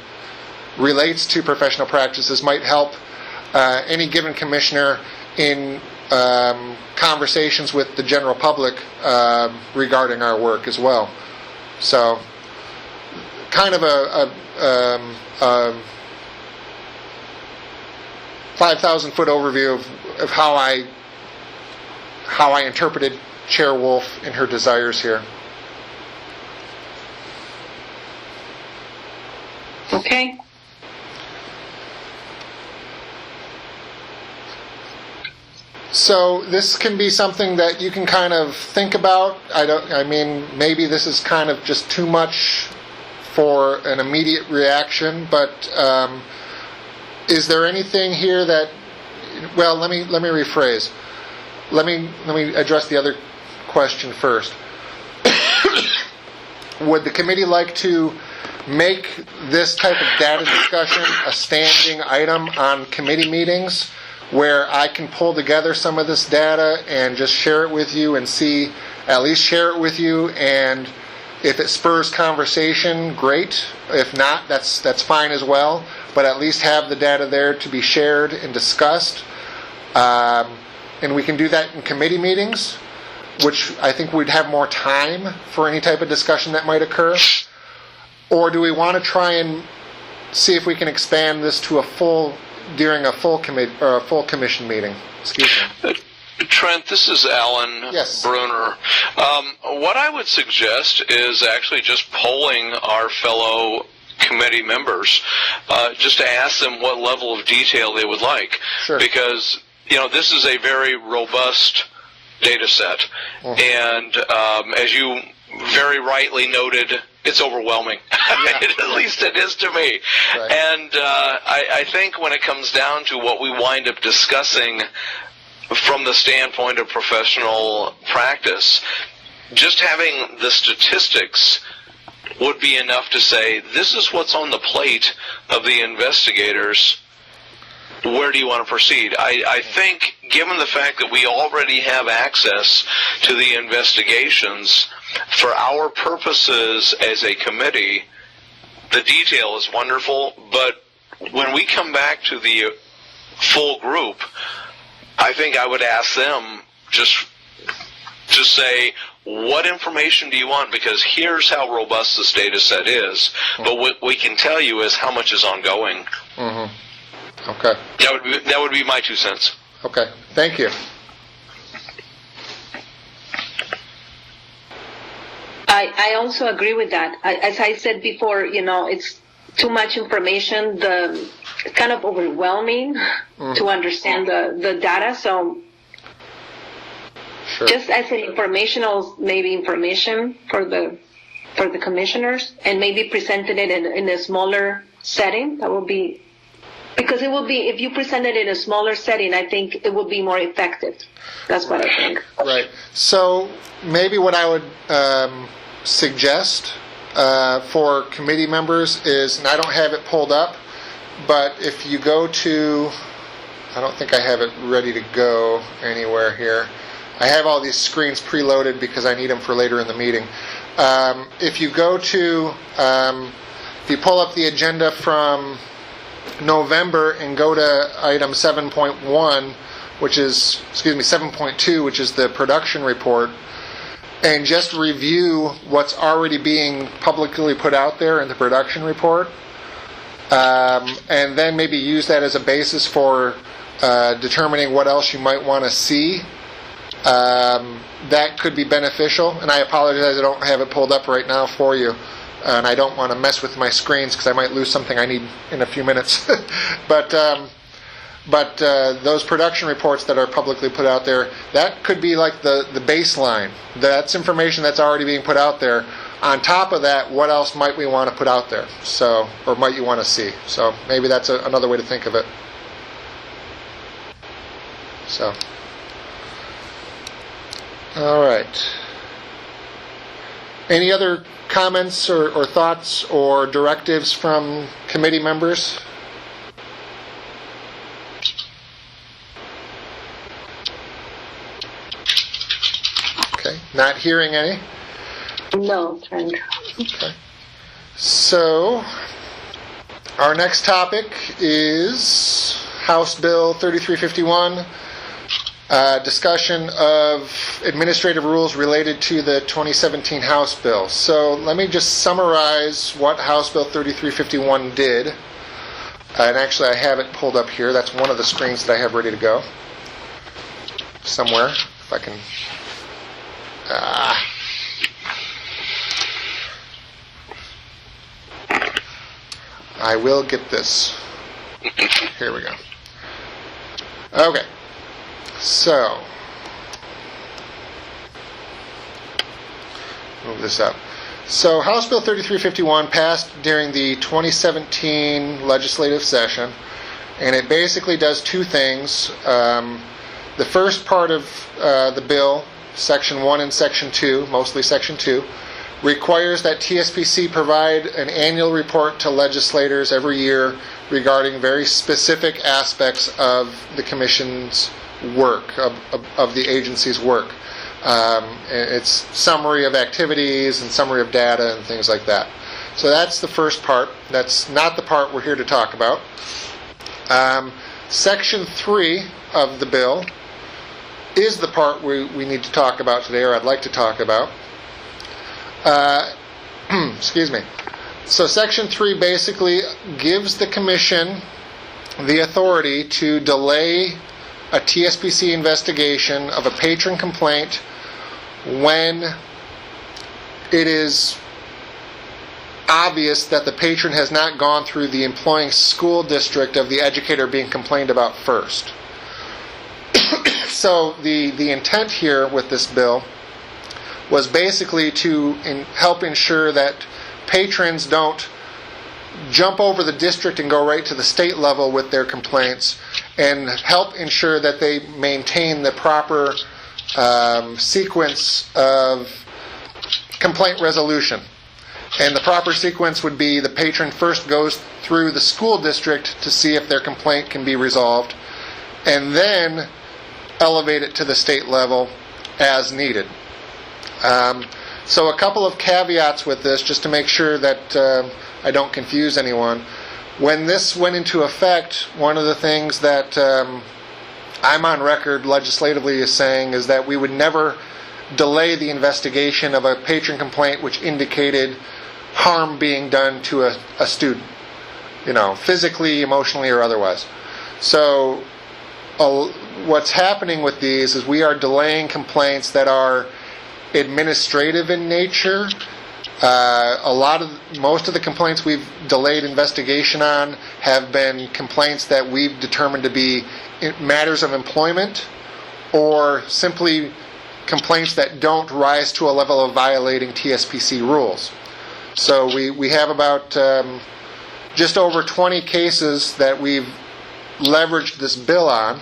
C: relates to professional practices might help any given commissioner in conversations with the general public regarding our work as well. So, kind of a 5,000-foot overview of how I interpreted Chair Wolf and her desires here.
A: Okay.
C: So this can be something that you can kind of think about. Maybe this is kind of just too much for an immediate reaction, but is there anything here that, well, let me rephrase. Let me address the other question first. Would the committee like to make this type of data discussion a standing item on committee meetings, where I can pull together some of this data and just share it with you and at least share it with you, and if it spurs conversation, great. If not, that's fine as well, but at least have the data there to be shared and discussed. And we can do that in committee meetings, which I think we'd have more time for any type of discussion that might occur. Or do we want to try and see if we can expand this to during a full commission meeting? Excuse me.
F: Trent, this is Alan
C: Yes.
F: Bruner. What I would suggest is actually just polling our fellow committee members, just to ask them what level of detail they would like.
C: Sure.
F: Because this is a very robust data set, and as you very rightly noted, it's overwhelming.
C: Yeah.
F: At least it is to me.
C: Right.
F: And I think when it comes down to what we wind up discussing from the standpoint of professional practice, just having the statistics would be enough to say, this is what's on the plate of the investigators. Where do you want to proceed? I think, given the fact that we already have access to the investigations, for our purposes as a committee, the detail is wonderful, but when we come back to the full group, I think I would ask them just to say, what information do you want? Because here's how robust this data set is, but what we can tell you is how much is ongoing.
C: Mm-hmm. Okay.
F: That would be my 2 cents.
C: Okay. Thank you.
A: I also agree with that. As I said before, it's too much information. It's kind of overwhelming to understand the data. So
C: Sure.
A: just as an information for the commissioners, and maybe presented it in a smaller setting, that would be, because it will be, if you present it in a smaller setting, I think it would be more effective. That's what I think.
C: Right. So maybe what I would suggest for committee members is, and I don't have it pulled up, but if you go to, I don't think I have it ready to go anywhere here. I have all these screens preloaded because I need them for later in the meeting. If you go to, if you pull up the agenda from November and go to item 7.1, which is, 7.2, which is the production report, and just review what's already being publicly put out there in the production report, and then maybe use that as a basis for determining what else you might want to see. That could be beneficial, and I apologize I don't have it pulled up right now for you, and I don't want to mess with my screens because I might lose something I need in a few minutes. But those production reports that are publicly put out there, that could be like the baseline. That's information that's already being put out there. On top of that, what else might we want to put out there? So, or might you want to see? So maybe that's another way to think of it. So, all right. Any other comments or thoughts or directives from committee members? Okay, not hearing any.
A: No, Trent.
C: Okay. So, our next topic is House Bill 3351, discussion of administrative rules related to the 2017 House Bill. So, let me just summarize what House Bill 3351 did. And actually, I have it pulled up here. That's one of the screens that I have ready to go. Somewhere, if I can... I will get this. Here we go. Okay. So, move this up. So, House Bill 3351 passed during the 2017 legislative session, and it basically does two things. The first part of the bill, Section 1 and Section 2, mostly Section 2, requires that TSPC provide an annual report to legislators every year regarding very specific aspects of the Commission's work, of the agency's work. It's summary of activities and summary of data and things like that. So that's the first part. That's not the part we're here to talk about. Section 3 of the bill is the part we need to talk about today, or I'd like to talk about. Excuse me. So Section 3 basically gives the Commission the authority to delay a TSPC investigation of a patron complaint when it is obvious that the patron has not gone through the employing school district of the educator being complained about first. So the intent here with this bill was basically to help ensure that patrons don't jump over the district and go right to the state level with their complaints, and help ensure that they maintain the proper sequence of complaint resolution. And the proper sequence would be the patron first goes through the school district to see if their complaint can be resolved, and then elevate it to the state level as needed. So a couple of caveats with this, just to make sure that I don't confuse anyone. When this went into effect, one of the things that I'm on record legislatively as saying is that we would never delay the investigation of a patron complaint which indicated harm being done to a student, physically, emotionally, or otherwise. So what's happening with these is we are delaying complaints that are administrative in nature. Most of the complaints we've delayed investigation on have been complaints that we've determined to be matters of employment, or simply complaints that don't rise to a level of violating TSPC rules. So we have about just over 20 cases that we've leveraged this bill on.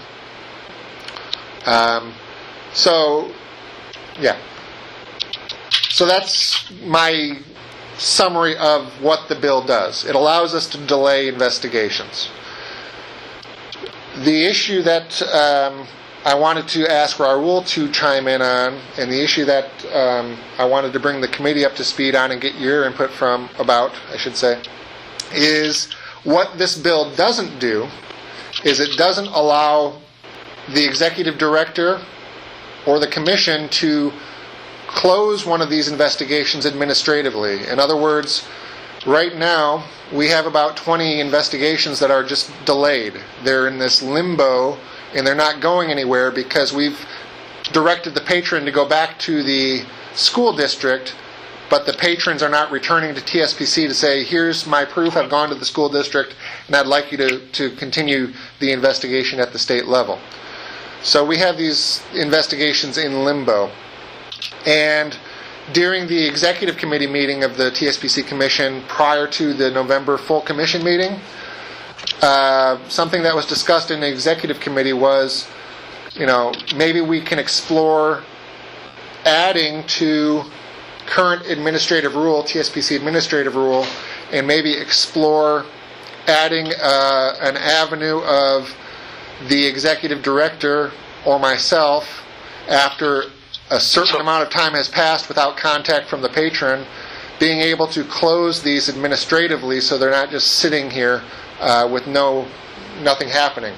C: So that's my summary of what the bill does. It allows us to delay investigations. The issue that I wanted to ask Raul to chime in on, and the issue that I wanted to bring the committee up to speed on and get your input is what this bill doesn't do is it doesn't allow the executive director or the commission to close one of these investigations administratively. In other words, right now we have about 20 investigations that are just delayed. They're in this limbo and they're not going anywhere because we've directed the patron to go back to the school district, but the patrons are not returning to TSPC to say, here's my proof, I've gone to the school district, and I'd like you to continue the investigation at the state level. So we have these investigations in limbo. And during the executive committee meeting of the TSPC Commission prior to the November full commission meeting, something that was discussed in the executive committee was, maybe we can explore adding to current administrative rule, TSPC administrative rule, and maybe explore adding an avenue of the executive director or myself, after a certain amount of time has passed without contact from the patron, being able to close these administratively so they're not just sitting here with nothing happening.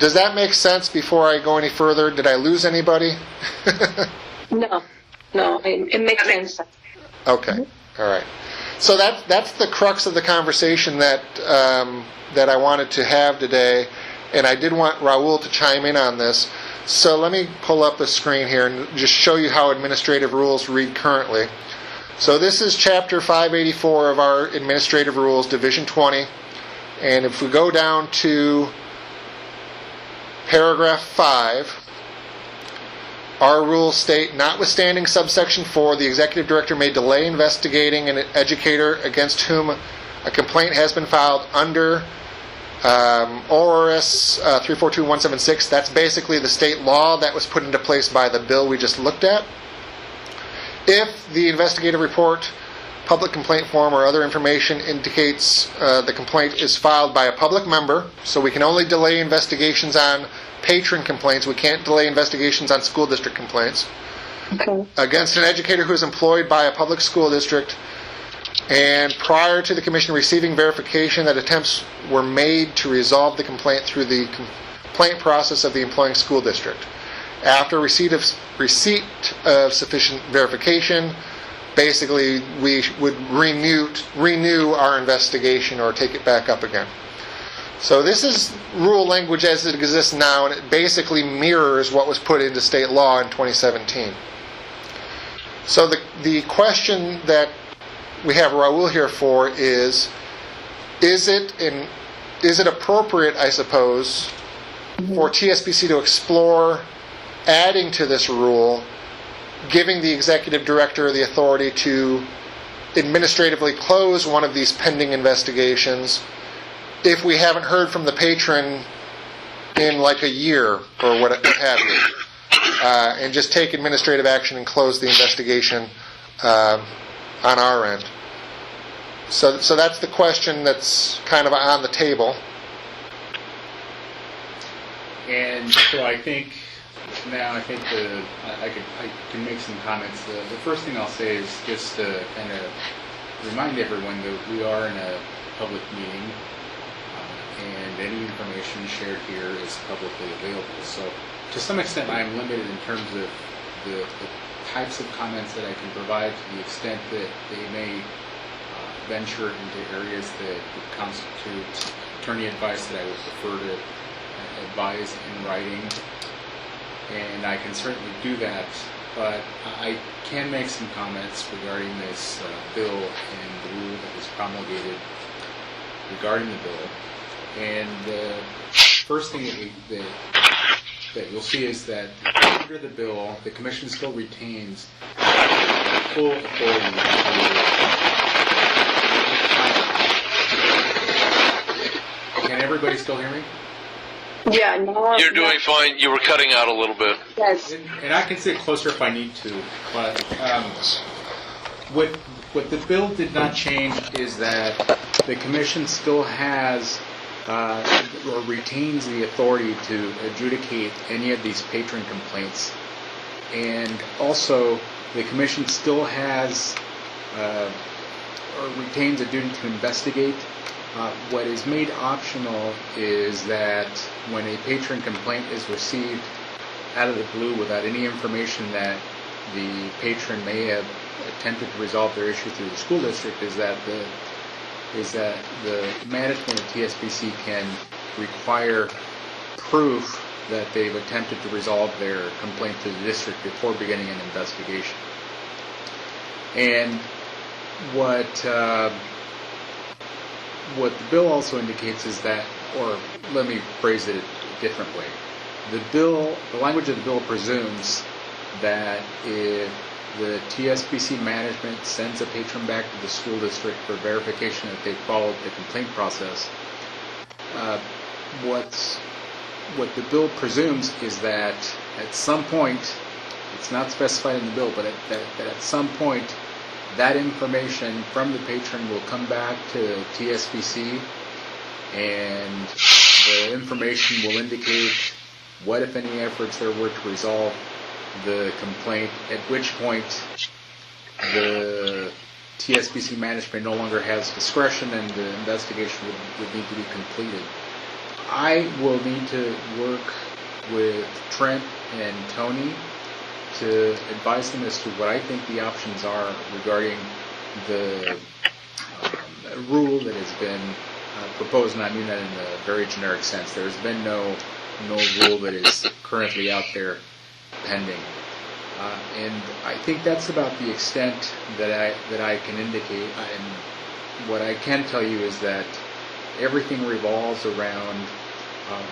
C: Does that make sense before I go any further? Did I lose anybody?
A: No, it makes sense.
C: Okay, all right. So that's the crux of the conversation that I wanted to have today, and I did want Raul to chime in on this. So let me pull up the screen here and just show you how administrative rules read currently. So this is Chapter 584 of our Administrative Rules, Division 20. And if we go down to paragraph 5, our rules state, notwithstanding subsection 4, the executive director may delay investigating an educator against whom a complaint has been filed under ORS 342176. That's basically the state law that was put into place by the bill we just looked at. If the investigative report, public complaint form, or other information indicates the complaint is filed by a public member, so we can only delay investigations on patron complaints, we can't delay investigations on school district complaints, against an educator who is employed by a public school district, and prior to the commission receiving verification that attempts were made to resolve the complaint through the complaint process of the employing school district. After receipt of sufficient verification, basically we would renew our investigation or take it back up again. So this is rule language as it exists now, and it basically mirrors what was put into state law in 2017. So the question that we have Raul here for is it appropriate, I suppose, for TSPC to explore adding to this rule, giving the executive director the authority to administratively close one of these pending investigations if we haven't heard from the patron in like a year or what have you, and just take administrative action and close the investigation on our end. So that's the question that's kind of on the table.
D: And so I think I can make some comments. The first thing I'll say is just to kind of remind everyone that we are in a public meeting, and any information shared here is publicly available. So to some extent I'm limited in terms of the types of comments that I can provide to the extent that they may venture into areas that would constitute attorney advice that I would prefer to advise in writing. And I can certainly do that, but I can make some comments regarding this bill and the rule that was promulgated regarding the bill. And the first thing that you'll see is that under the bill, the Commission still retains full authority to... Can everybody still hear me?
A: Yeah, no.
F: You're doing fine. You were cutting out a little bit.
A: Yes.
D: And I can sit closer if I need to, but what the bill did not change is that the Commission still has or retains the authority to adjudicate any of these patron complaints, and also the Commission still has or retains a duty to investigate. What is made optional is that when a patron complaint is received out of the blue without any information that the patron may have attempted to resolve their issue through the school district, is that the management of TSPC can require proof that they've attempted to resolve their complaint to the district before beginning an investigation. And what the bill also indicates is that, or let me phrase it a different way. The language of the bill presumes that if the TSPC management sends a patron back to the school district for verification that they've followed the complaint process, what the bill presumes is that at some point, it's not specified in the bill, but that at some point, that information from the patron will come back to TSPC, and the information will indicate what, if any, efforts there were to resolve the complaint, at which point the TSPC management no longer has discretion and the investigation would need to be completed. I will need to work with Trent and Tony to advise them as to what I think the options are regarding the rule that has been proposed, and I mean that in a very generic sense. There's been no rule that is currently out there pending. And I think that's about the extent that I can indicate. And what I can tell you is that everything revolves around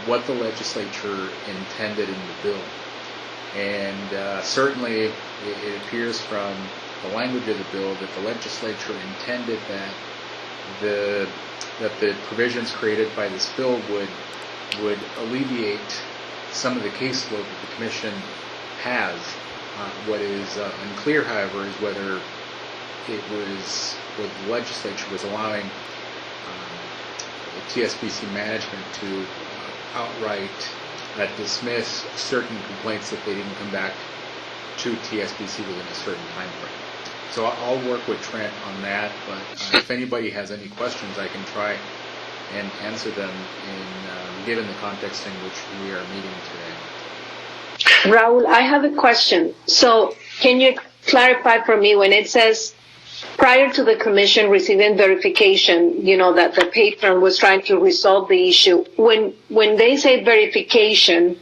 D: what the legislature intended in the bill. And certainly it appears from the language of the bill that the legislature intended that the provisions created by this bill would alleviate some of the caseload that the Commission has. What is unclear, however, is whether the legislature was allowing the TSPC management to outright dismiss certain complaints if they didn't come back to TSPC within a certain time frame. So I'll work with Trent on that, but if anybody has any questions, I can try and answer them given the context in which we are meeting today.
A: Raul, I have a question. So can you clarify for me when it says prior to the Commission receiving verification, that the patron was trying to resolve the issue, when they say verification,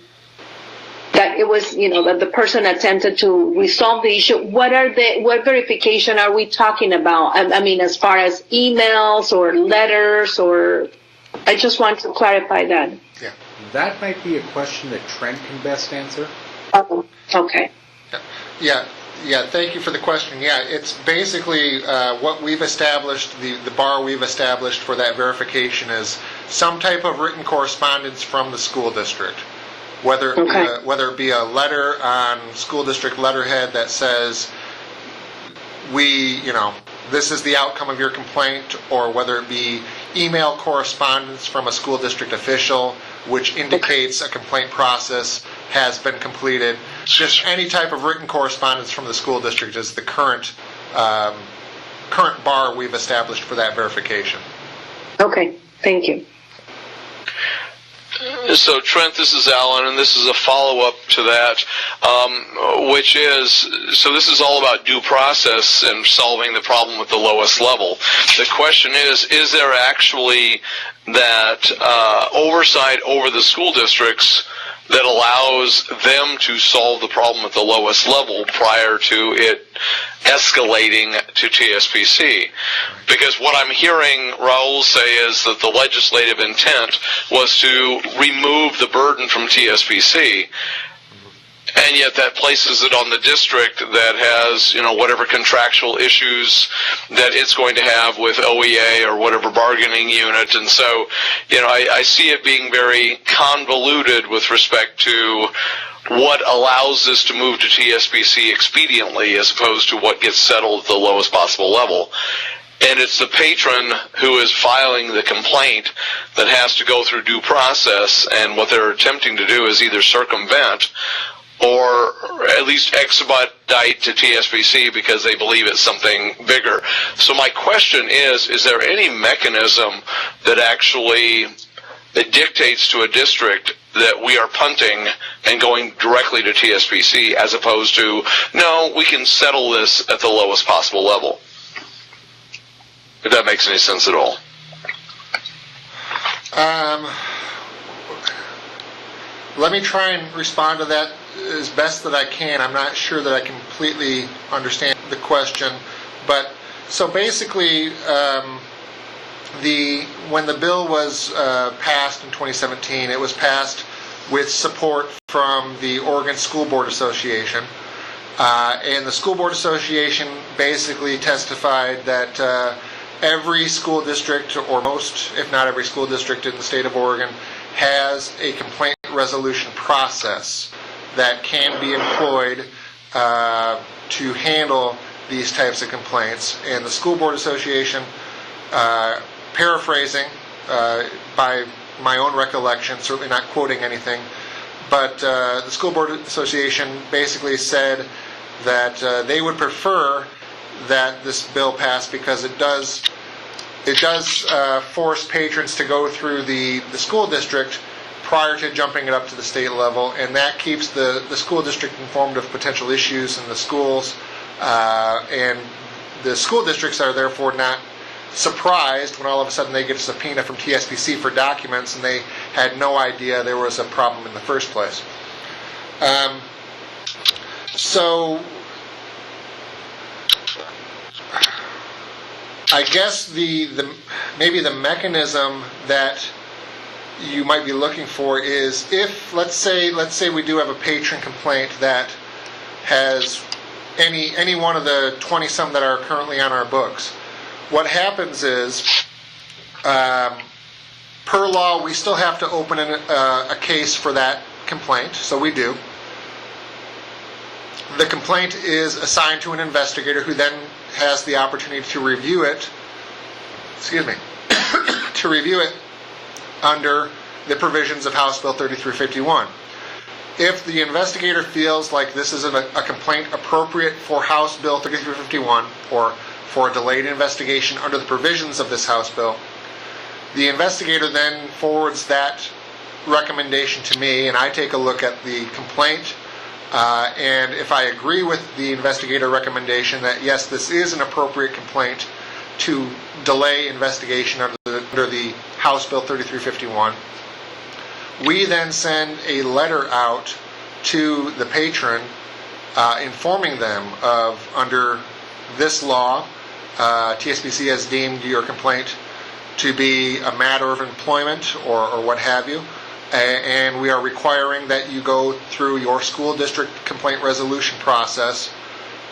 A: that it was, that the person attempted to resolve the issue, what verification are we talking about? I mean, as far as emails or letters, or I just want to clarify that.
C: Yeah.
D: That might be a question that Trent can best answer.
A: Oh, okay.
C: Yeah. Thank you for the question. Yeah, it's basically what we've established, the bar we've established for that verification is some type of written correspondence from the school district. Whether it be a letter on school district letterhead that says, this is the outcome of your complaint, or whether it be email correspondence from a school district official which indicates a complaint process has been completed. Just any type of written correspondence from the school district is the current bar we've established for that verification.
A: Okay, thank you.
F: So, Trent, this is Alan, and this is a follow-up to that, which is, so this is all about due process and solving the problem at the lowest level. The question is there actually that oversight over the school districts that allows them to solve the problem at the lowest level prior to it escalating to TSPC? Because what I'm hearing Raul say is that the legislative intent was to remove the burden from TSPC, and yet that places it on the district that has, whatever contractual issues that it's going to have with OEA or whatever bargaining unit. And so, I see it being very convoluted with respect to what allows this to move to TSPC expediently as opposed to what gets settled at the lowest possible level. And it's the patron who is filing the complaint that has to go through due process, and what they're attempting to do is either circumvent or at least expedite to TSPC because they believe it's something bigger. So my question is there any mechanism that actually dictates to a district that we are punting and going directly to TSPC as opposed to, no, we can settle this at the lowest possible level? If that makes any sense at all.
C: Let me try and respond to that as best that I can. I'm not sure that I completely understand the question, but so basically, when the bill was passed in 2017, it was passed with support from the Oregon School Board Association, and the School Board Association basically testified that every school district, or most, if not every school district in the state of Oregon, has a complaint resolution process that can be employed to handle these types of complaints. And the School Board Association, paraphrasing by my own recollection, certainly not quoting anything, but the School Board Association basically said that they would prefer that this bill pass because it does force patrons to go through the school district prior to jumping it up to the state level, and that keeps the school district informed of potential issues in the schools, and the school districts are therefore not surprised when all of a sudden they get a subpoena from TSPC for documents and they had no idea there was a problem in the first place. So I guess maybe the mechanism that you might be looking for is if, let's say we do have a patron complaint that has any one of the 20-some that are currently on our books. What happens is, per law, we still have to open a case for that complaint, so we do. The complaint is assigned to an investigator who then has the opportunity to review it, to review it under the provisions of House Bill 3351. If the investigator feels like this is a complaint appropriate for House Bill 3351 or for a delayed investigation under the provisions of this House bill, the investigator then forwards that recommendation to me, and I take a look at the complaint, and if I agree with the investigator recommendation that yes, this is an appropriate complaint to delay investigation under the House Bill 3351, we then send a letter out to the patron informing them of, under this law, TSPC has deemed your complaint to be a matter of employment or what have you, and we are requiring that you go through your school district complaint resolution process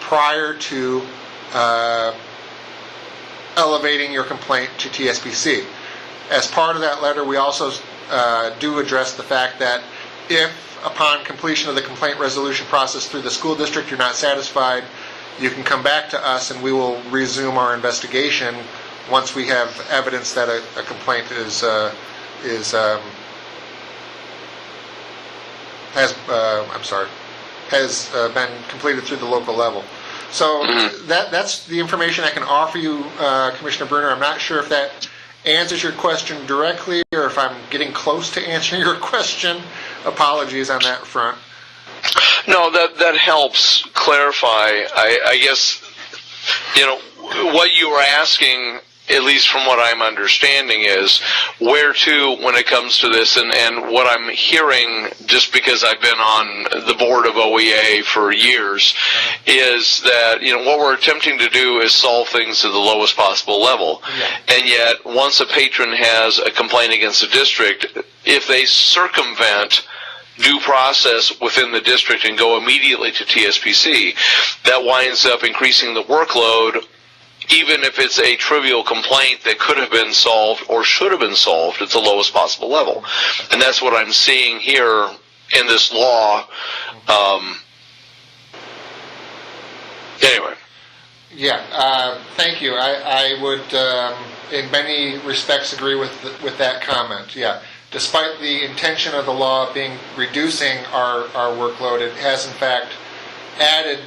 C: prior to elevating your complaint to TSPC. As part of that letter, we also do address the fact that if upon completion of the complaint resolution process through the school district you're not satisfied, you can come back to us and we will resume our investigation once we have evidence that a complaint has been completed through the local level. So that's the information I can offer you, Commissioner Bruner. I'm not sure if that answers your question directly, or if I'm getting close to answering your question, apologies on that front.
F: No, that helps clarify. I guess, what you were asking, at least from what I'm understanding, is where to when it comes to this, and what I'm hearing, just because I've been on the board of OEA for years, is that, what we're attempting to do is solve things to the lowest possible level. Yeah. And yet, once a patron has a complaint against a district, if they circumvent due process within the district and go immediately to TSPC, that winds up increasing the workload, even if it's a trivial complaint that could have been solved or should have been solved at the lowest possible level. And that's what I'm seeing here in this law. Anyway.
C: Yeah, thank you. I would, in many respects, agree with that comment. Yeah. Despite the intention of the law being reducing our workload, it has in fact added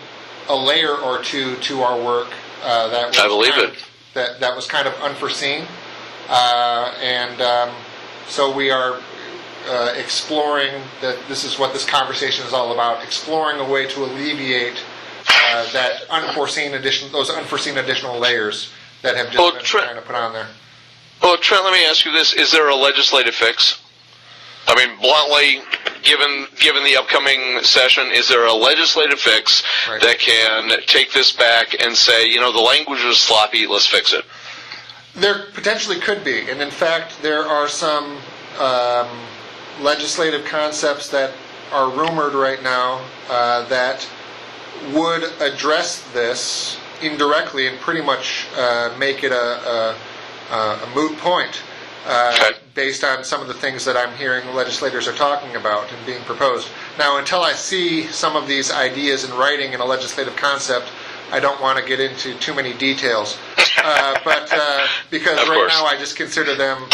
C: a layer or two to our work that was
F: I believe it.
C: That was kind of unforeseen, and so we are exploring that. This is what this conversation is all about: exploring a way to alleviate those unforeseen additional layers that have just been kind of put on there.
F: Well, Trent, let me ask you this. Is there a legislative fix? I mean, bluntly, given the upcoming session, is there a legislative fix that can take this back and say, the language was sloppy, let's fix it?
C: There potentially could be. And in fact, there are some legislative concepts that are rumored right now that would address this indirectly and pretty much make it a moot point based on some of the things that I'm hearing legislators are talking about and being proposed. Now, until I see some of these ideas in writing in a legislative concept, I don't want to get into too many details. But because right now I just consider them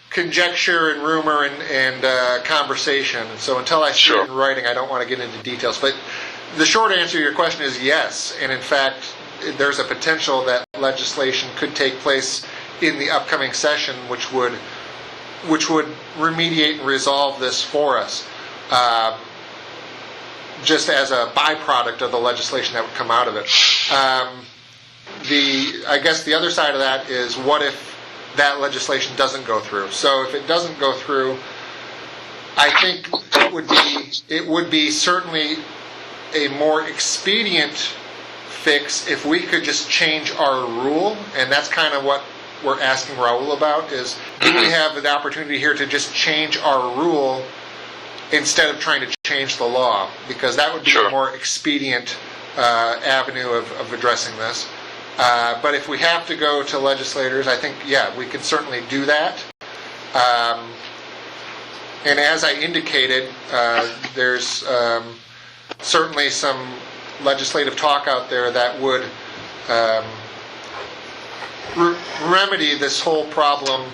C: conjecture and rumor and conversation. So until I see it in writing, I don't want to get into details. But the short answer to your question is yes. And in fact, there's a potential that legislation could take place in the upcoming session, which would remediate and resolve this for us, just as a byproduct of the legislation that would come out of it. I guess the other side of that is, what if that legislation doesn't go through? So if it doesn't go through, I think it would be certainly a more expedient fix if we could just change our rule, and that's kind of what we're asking Raul about, is do we have the opportunity here to just change our rule instead of trying to change the law? Because that would be a more expedient avenue of addressing this. But if we have to go to legislators, I think, we can certainly do that. And as I indicated, there's certainly some legislative talk out there that would remedy this whole problem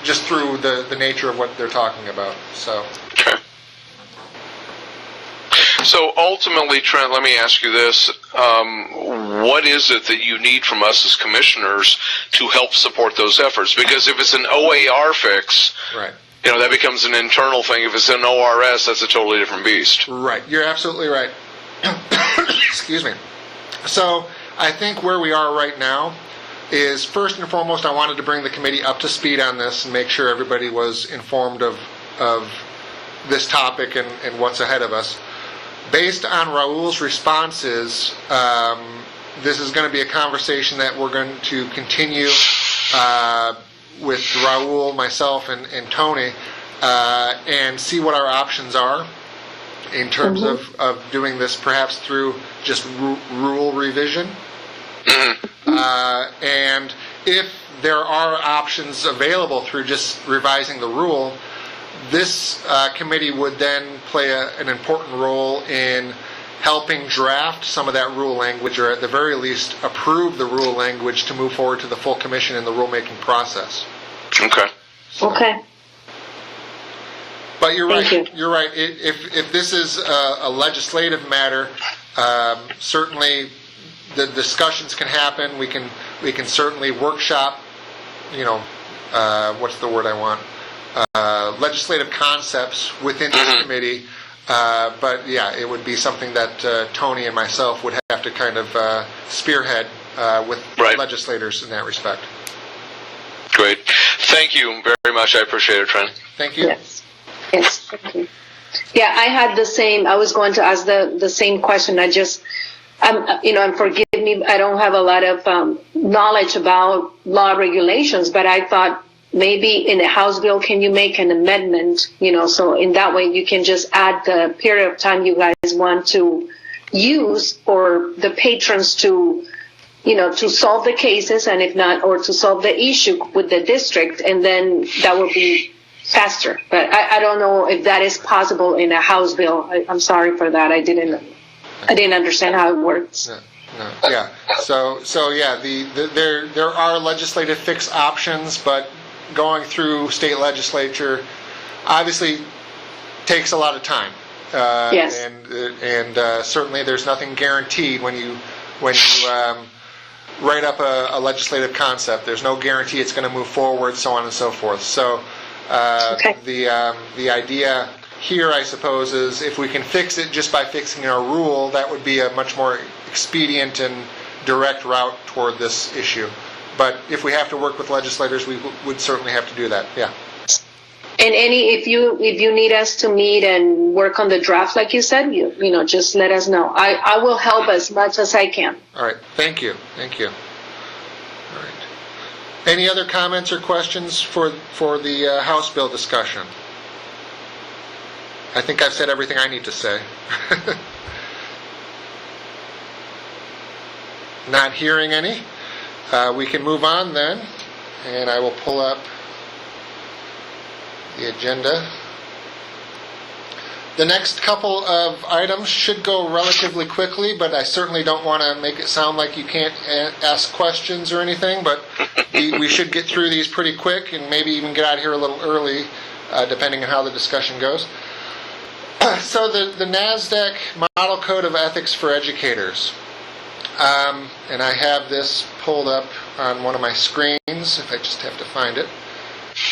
C: just through the nature of what they're talking about. So
F: ultimately, Trent, let me ask you this. What is it that you need from us as commissioners to help support those efforts? Because if it's an OAR fix, that becomes an internal thing. If it's an ORS, that's a totally different beast.
C: Right. You're absolutely right. Excuse me. So I think where we are right now is, first and foremost, I wanted to bring the committee up to speed on this and make sure everybody was informed of this topic and what's ahead of us. Based on Raul's responses, this is going to be a conversation that we're going to continue with Raul, myself, and Tony, and see what our options are in terms of doing this, perhaps through just rule revision. And if there are options available through just revising the rule, this committee would then play an important role in helping draft some of that rule language, or at the very least approve the rule language to move forward to the full commission in the rulemaking process.
A: Okay.
C: But you're right. You're right. If this is a legislative matter, certainly the discussions can happen. We can certainly workshop what's the word I want? Legislative concepts within this committee. But yeah, it would be something that Tony and myself would have to kind of spearhead with legislators in that respect.
F: Great. Thank you very much. I appreciate it, Trent.
C: Thank you.
A: Yes. Thank you. Yeah, I had the same. I was going to ask the same question. I just, and forgive me, I don't have a lot of knowledge about law regulations, but I thought maybe in a House bill, can you make an amendment? So in that way you can just add the period of time you guys want to use for the patrons to solve the cases, and if not, or to solve the issue with the district, and then that will be faster. But I don't know if that is possible in a House bill. I'm sorry for that. I didn't understand how it works.
C: No. Yeah. So yeah, there are legislative fix options, but going through state legislature obviously takes a lot of time.
A: Yes.
C: And certainly there's nothing guaranteed when you write up a legislative concept. There's no guarantee it's going to move forward, so on and so forth. So the idea here, I suppose, is if we can fix it just by fixing our rule, that would be a much more expedient and direct route toward this issue. But if we have to work with legislators, we would certainly have to do that. Yeah.
A: And if you need us to meet and work on the draft, like you said, just let us know. I will help as much as I can.
C: All right. Thank you. All right. Any other comments or questions for the House bill discussion? I think I've said everything I need to say. Not hearing any. We can move on then, and I will pull up the agenda. The next couple of items should go relatively quickly, but I certainly don't want to make it sound like you can't ask questions or anything, but we should get through these pretty quick and maybe even get out of here a little early, depending on how the discussion goes. So the NASDAQ Model Code of Ethics for Educators. And I have this pulled up on one of my screens, if I just have to find it.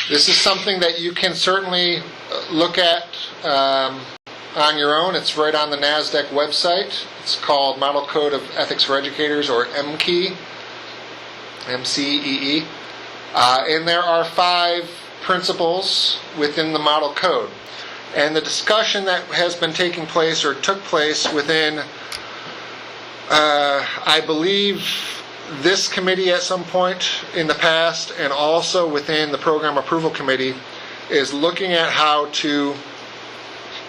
C: This is something that you can certainly look at on your own. It's right on the NASDAQ website. It's called Model Code of Ethics for Educators, or MCEE, M-C-E-E. And there are 5 principles within the Model Code. And the discussion that has been taking place or took place within I believe this committee at some point in the past, and also within the Program Approval Committee, is looking at how to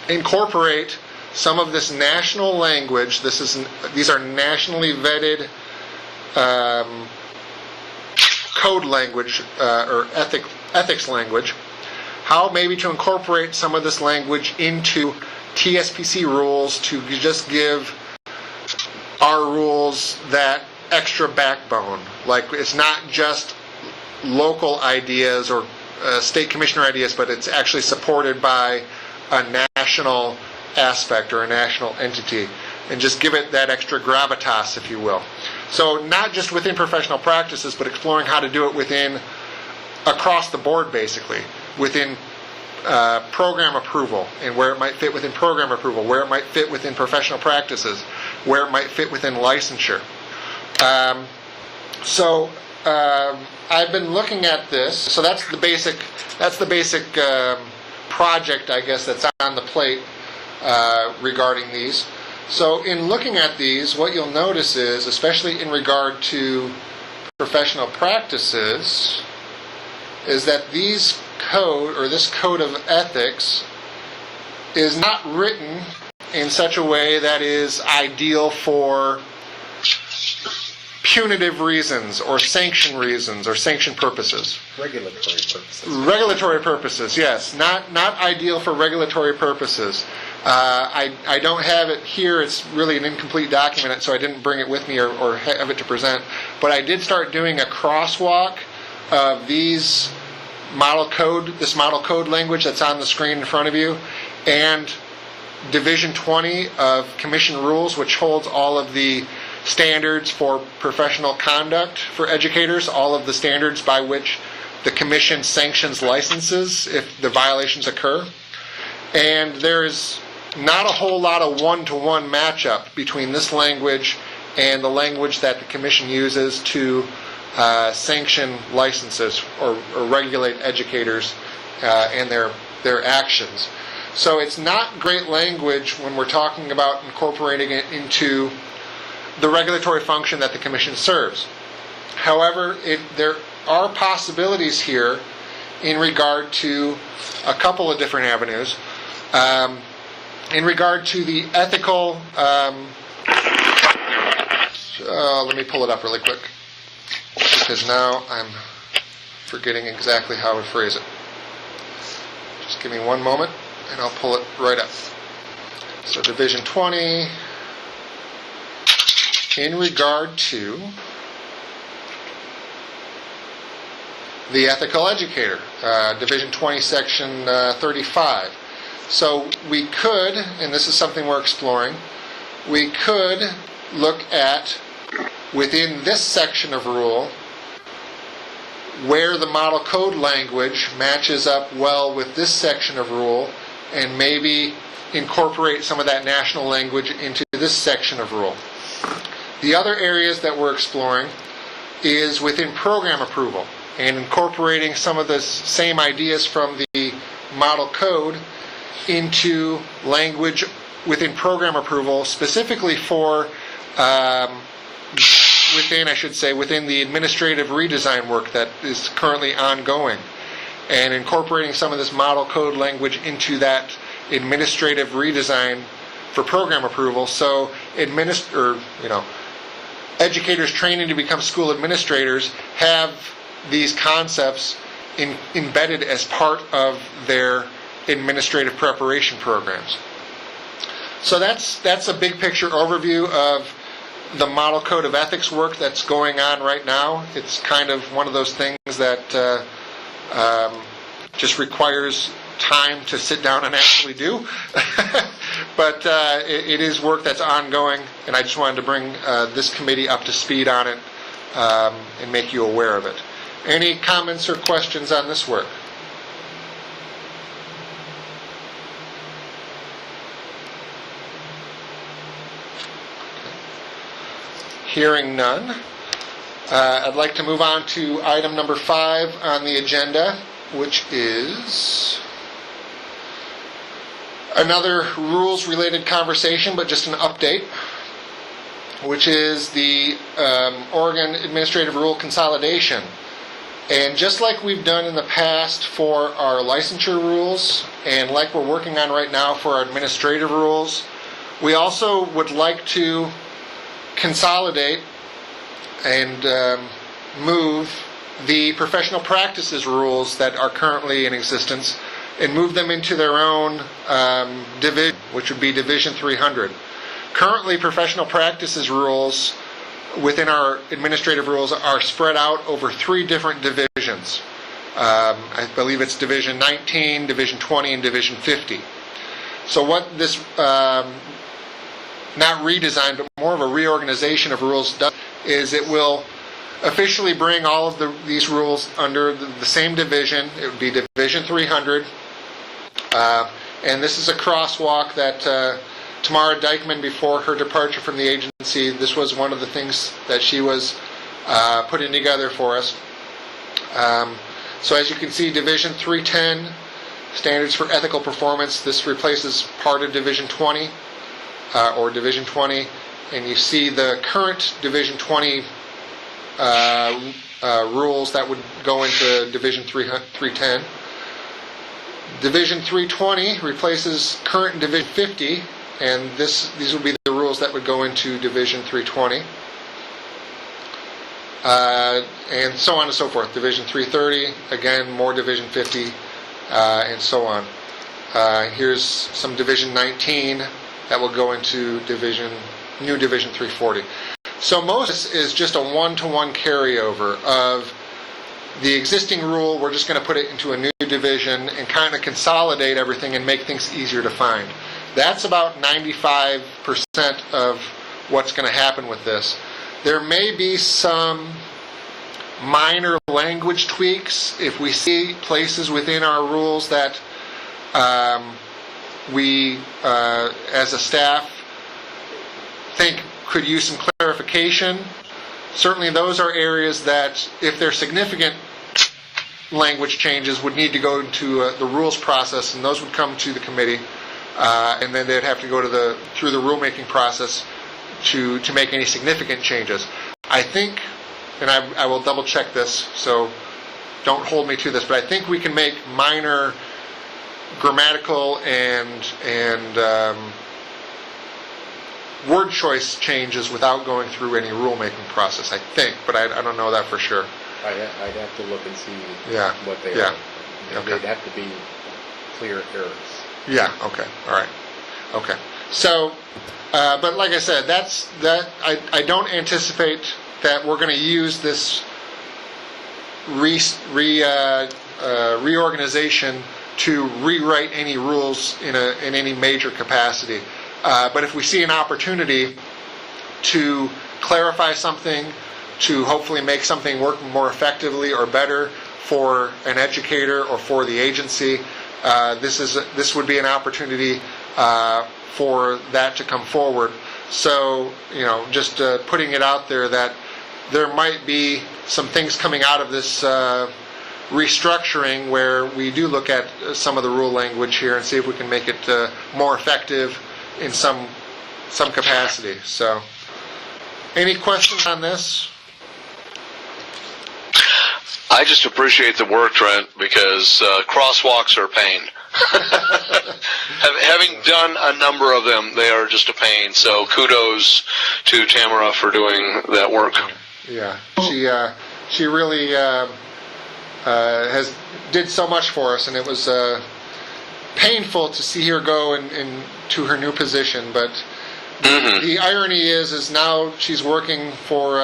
C: incorporate some of this national language. These are nationally vetted code language or ethics language. How maybe to incorporate some of this language into TSPC rules to just give our rules that extra backbone. Like, it's not just local ideas or state commissioner ideas, but it's actually supported by a national aspect or a national entity, and just give it that extra gravitas, if you will. So not just within professional practices, but exploring how to do it across the board, basically, within program approval, and where it might fit within program approval, where it might fit within professional practices, where it might fit within licensure. So I've been looking at this. So that's the basic project, I guess, that's on the plate regarding these. So in looking at these, what you'll notice is, especially in regard to professional practices, is that this code of ethics is not written in such a way that is ideal for punitive reasons or sanction reasons or sanction purposes. Regulatory purposes, yes. Not ideal for regulatory purposes. I don't have it here. It's really an incomplete document, so I didn't bring it with me or have it to present. But I did start doing a crosswalk of this model code language that's on the screen in front of you, and Division 20 of Commission Rules, which holds all of the standards for professional conduct for educators, all of the standards by which the commission sanctions licenses if the violations occur. And there's not a whole lot of one-to-one matchup between this language and the language that the commission uses to sanction licenses or regulate educators and their actions. So it's not great language when we're talking about incorporating it into the regulatory function that the commission serves. However, there are possibilities here in regard to a couple of different avenues. In regard to the ethical, let me pull it up really quick, because now I'm forgetting exactly how to phrase it. Just give me one moment, and I'll pull it right up. So Division 20, in regard to the ethical educator, Division 20, Section 35. So we could, and this is something we're exploring, we could look at, within this section of rule, where the model code language matches up well with this section of rule, and maybe incorporate some of that national language into this section of rule. The other areas that we're exploring is within program approval, and incorporating some of the same ideas from the model code into language within program approval, specifically for within the administrative redesign work that is currently ongoing, and incorporating some of this model code language into that administrative redesign for program approval. So educators training to become school administrators have these concepts embedded as part of their administrative preparation programs. So that's a big picture overview of the model code of ethics work that's going on right now. It's kind of one of those things that just requires time to sit down and actually do. But it is work that's ongoing, and I just wanted to bring this committee up to speed on it and make you aware of it. Any comments or questions on this work? Hearing none, I'd like to move on to item number 5 on the agenda, which is another rules-related conversation, but just an update, which is the Oregon Administrative Rule Consolidation. And just like we've done in the past for our licensure rules, and like we're working on right now for our administrative rules, we also would like to consolidate and move the professional practices rules that are currently in existence and move them into their own division, which would be Division 300. Currently, professional practices rules within our administrative rules are spread out over 3 different divisions. I believe it's Division 19, Division 20, and Division 50. So what this, not redesign, but more of a reorganization of rules does, is it will officially bring all of these rules under the same division. It would be Division 300. And this is a crosswalk that Tamara Dykman, before her departure from the agency, this was one of the things that she was putting together for us. So as you can see, Division 310, Standards for Ethical Performance, this replaces part of Division 20, or Division 20, and you see the current Division 20 rules that would go into Division 310. Division 320 replaces current Division 50, and these would be the rules that would go into Division 320. And so on and so forth. Division 330, again, more Division 50, and so on. Here's some Division 19 that will go into new Division 340. So most of this is just a one-to-one carryover of the existing rule. We're just going to put it into a new division and kind of consolidate everything and make things easier to find. That's about 95% of what's going to happen with this. There may be some minor language tweaks. If we see places within our rules that we, as a staff, think could use some clarification, certainly those are areas that, if they're significant language changes, would need to go into the rules process, and those would come to the committee, and then they'd have to go to through the rulemaking process to make any significant changes. I think, and I will double check this, so don't hold me to this, but I think we can make minor grammatical and word choice changes without going through any rulemaking process, I think, but I don't know that for sure.
D: I'd have to look and see
C: Yeah.
D: what they
C: Yeah.
D: are.
C: Okay.
D: They'd have to be clear errors.
C: Yeah, okay, all right. Okay. So, but like I said, I don't anticipate that we're going to use this reorganization to rewrite any rules in any major capacity. But if we see an opportunity to clarify something, to hopefully make something work more effectively or better for an educator or for the agency, this would be an opportunity for that to come forward. So, just putting it out there that there might be some things coming out of this restructuring where we do look at some of the rule language here and see if we can make it more effective in some capacity. So, any questions on this?
F: I just appreciate the work, Trent, because crosswalks are a pain. Having done a number of them, they are just a pain. So kudos to Tamara for doing that work.
C: Yeah, she really did so much for us, and it was painful to see her go into her new position. But the irony is now she's working for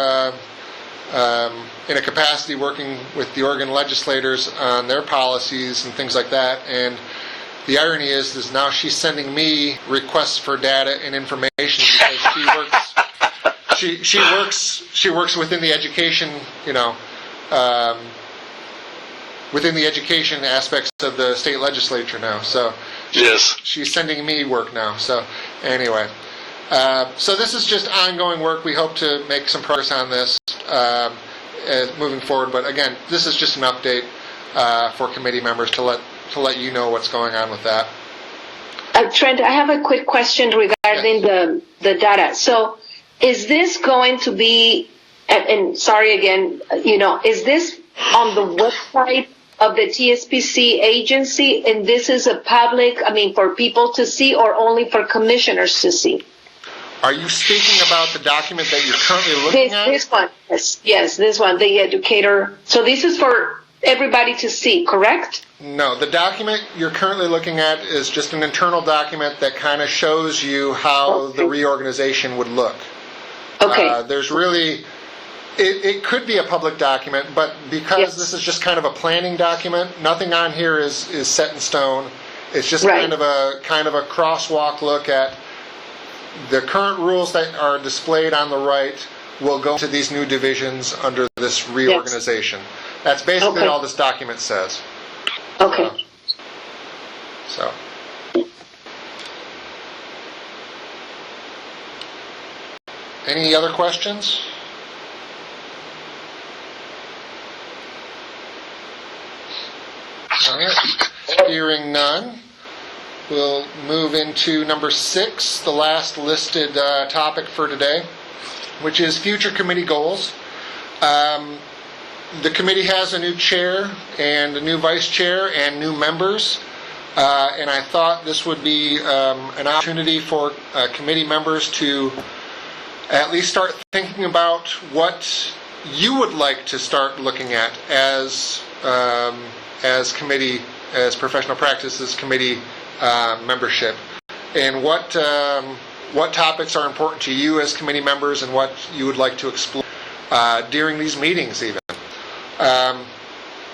C: in a capacity working with the Oregon legislators on their policies and things like that. And the irony is now she's sending me requests for data and information because she works within the education, within the education aspects of the state legislature now. So
F: yes,
C: she's sending me work now. So anyway, so this is just ongoing work. We hope to make some progress on this moving forward. But again, this is just an update for committee members to let you know what's going on with that.
A: Trent, I have a quick question regarding the data. So is this going to be, and sorry again, is this on the website of the TSPC agency, and this is a public, for people to see, or only for commissioners to see?
C: Are you speaking about the document that you're currently looking at?
A: This one, yes, this one, the educator. So this is for everybody to see, correct?
C: No, the document you're currently looking at is just an internal document that kind of shows you how the reorganization would look.
A: Okay.
C: There's really, it could be a public document, but because this is just kind of a planning document, nothing on here is set in stone. It's just kind of a crosswalk look at the current rules that are displayed on the right will go to these new divisions under this reorganization. That's basically all this document says.
A: Okay.
C: So. Any other questions? All right. Hearing none, we'll move into number 6, the last listed topic for today, which is future committee goals. The committee has a new chair and a new vice chair and new members, and I thought this would be an opportunity for committee members to at least start thinking about what you would like to start looking at as committee, as professional practices committee membership, and what topics are important to you as committee members, and what you would like to explore during these meetings even.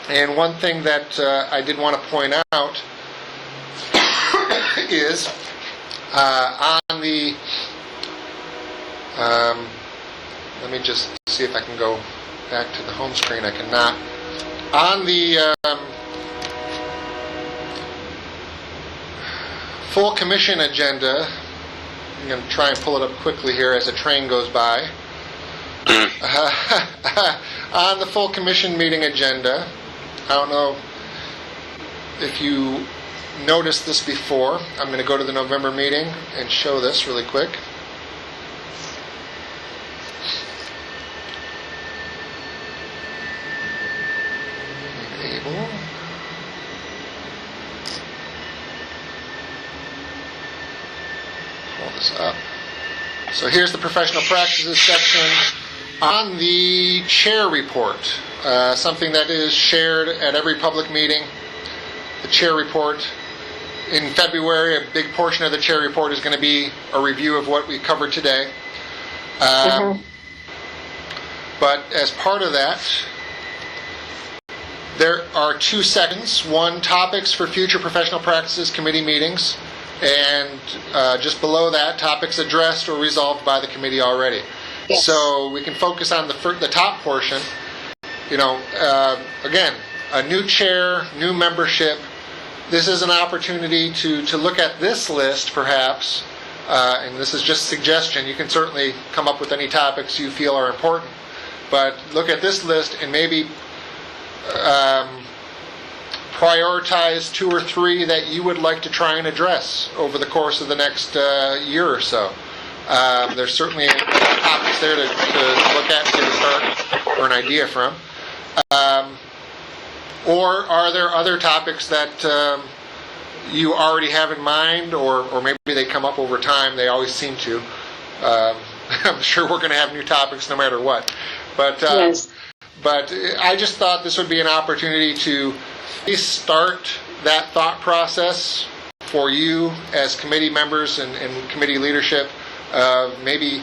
C: And one thing that I did want to point out is on the let me just see if I can go back to the home screen. I cannot. On the full commission agenda, I'm going to try and pull it up quickly here as a train goes by. On the full commission meeting agenda, I don't know if you noticed this before. I'm going to go to the November meeting and show this really quick. Enable. Pull this up. So here's the professional practices section. On the chair report, something that is shared at every public meeting, the chair report. In February, a big portion of the chair report is going to be a review of what we covered today. But as part of that, there are 2 sections. One, topics for future professional practices committee meetings, and just below that, topics addressed or resolved by the committee already. Yes. So we can focus on the top portion. Again, a new chair, new membership. This is an opportunity to look at this list, perhaps, and this is just suggestion. You can certainly come up with any topics you feel are important, but look at this list and maybe prioritize 2 or 3 that you would like to try and address over the course of the next year or so. There's certainly topics there to look at and get a start or an idea from. Or are there other topics that you already have in mind, or maybe they come up over time? They always seem to. I'm sure we're going to have new topics no matter what. But
A: Yes.
C: But I just thought this would be an opportunity to start that thought process for you as committee members and committee leadership. Maybe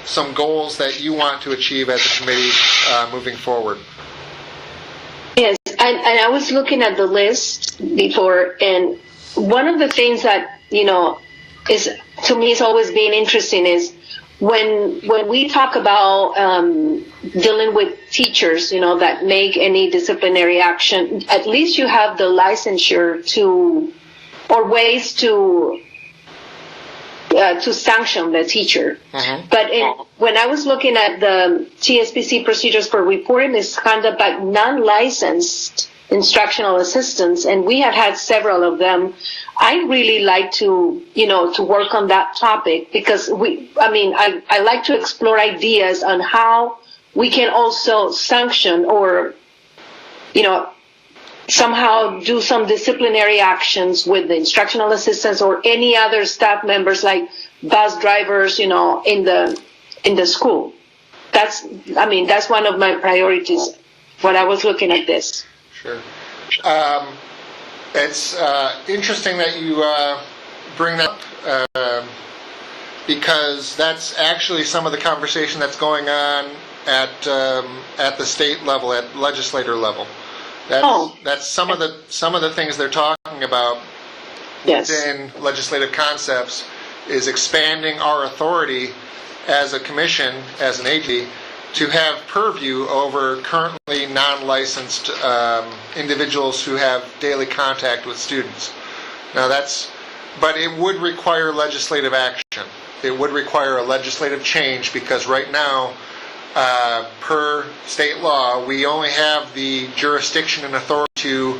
C: some goals that you want to achieve as a committee moving forward.
A: Yes, and I was looking at the list before, and one of the things that, is, to me, is always been interesting is when we talk about dealing with teachers, that make any disciplinary action, at least you have the licensure or ways to sanction the teacher.
C: Mm-hmm.
A: But when I was looking at the TSPC procedures for reporting misconduct by non-licensed instructional assistants, and we have had several of them, I really like to work on that topic, because I like to explore ideas on how we can also sanction or, somehow do some disciplinary actions with the instructional assistants or any other staff members, like bus drivers, in the school. That's one of my priorities when I was looking at this.
C: Sure. It's interesting that you bring that up, because that's actually some of the conversation that's going on at the state level, at legislator level. That's some of the things they're talking about.
A: Yes.
C: Within legislative concepts is expanding our authority as a commission, as an agency, to have purview over currently non-licensed individuals who have daily contact with students. Now but it would require legislative action. It would require a legislative change, because right now, per state law, we only have the jurisdiction and authority to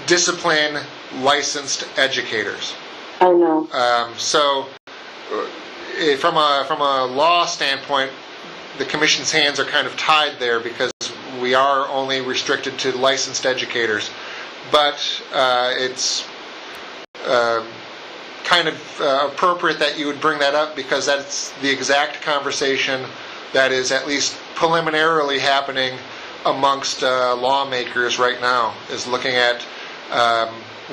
C: discipline licensed educators.
A: I know.
C: So, from a law standpoint, the commission's hands are kind of tied there, because we are only restricted to licensed educators. But it's kind of appropriate that you would bring that up, because that's the exact conversation that is at least preliminarily happening amongst lawmakers right now, is looking at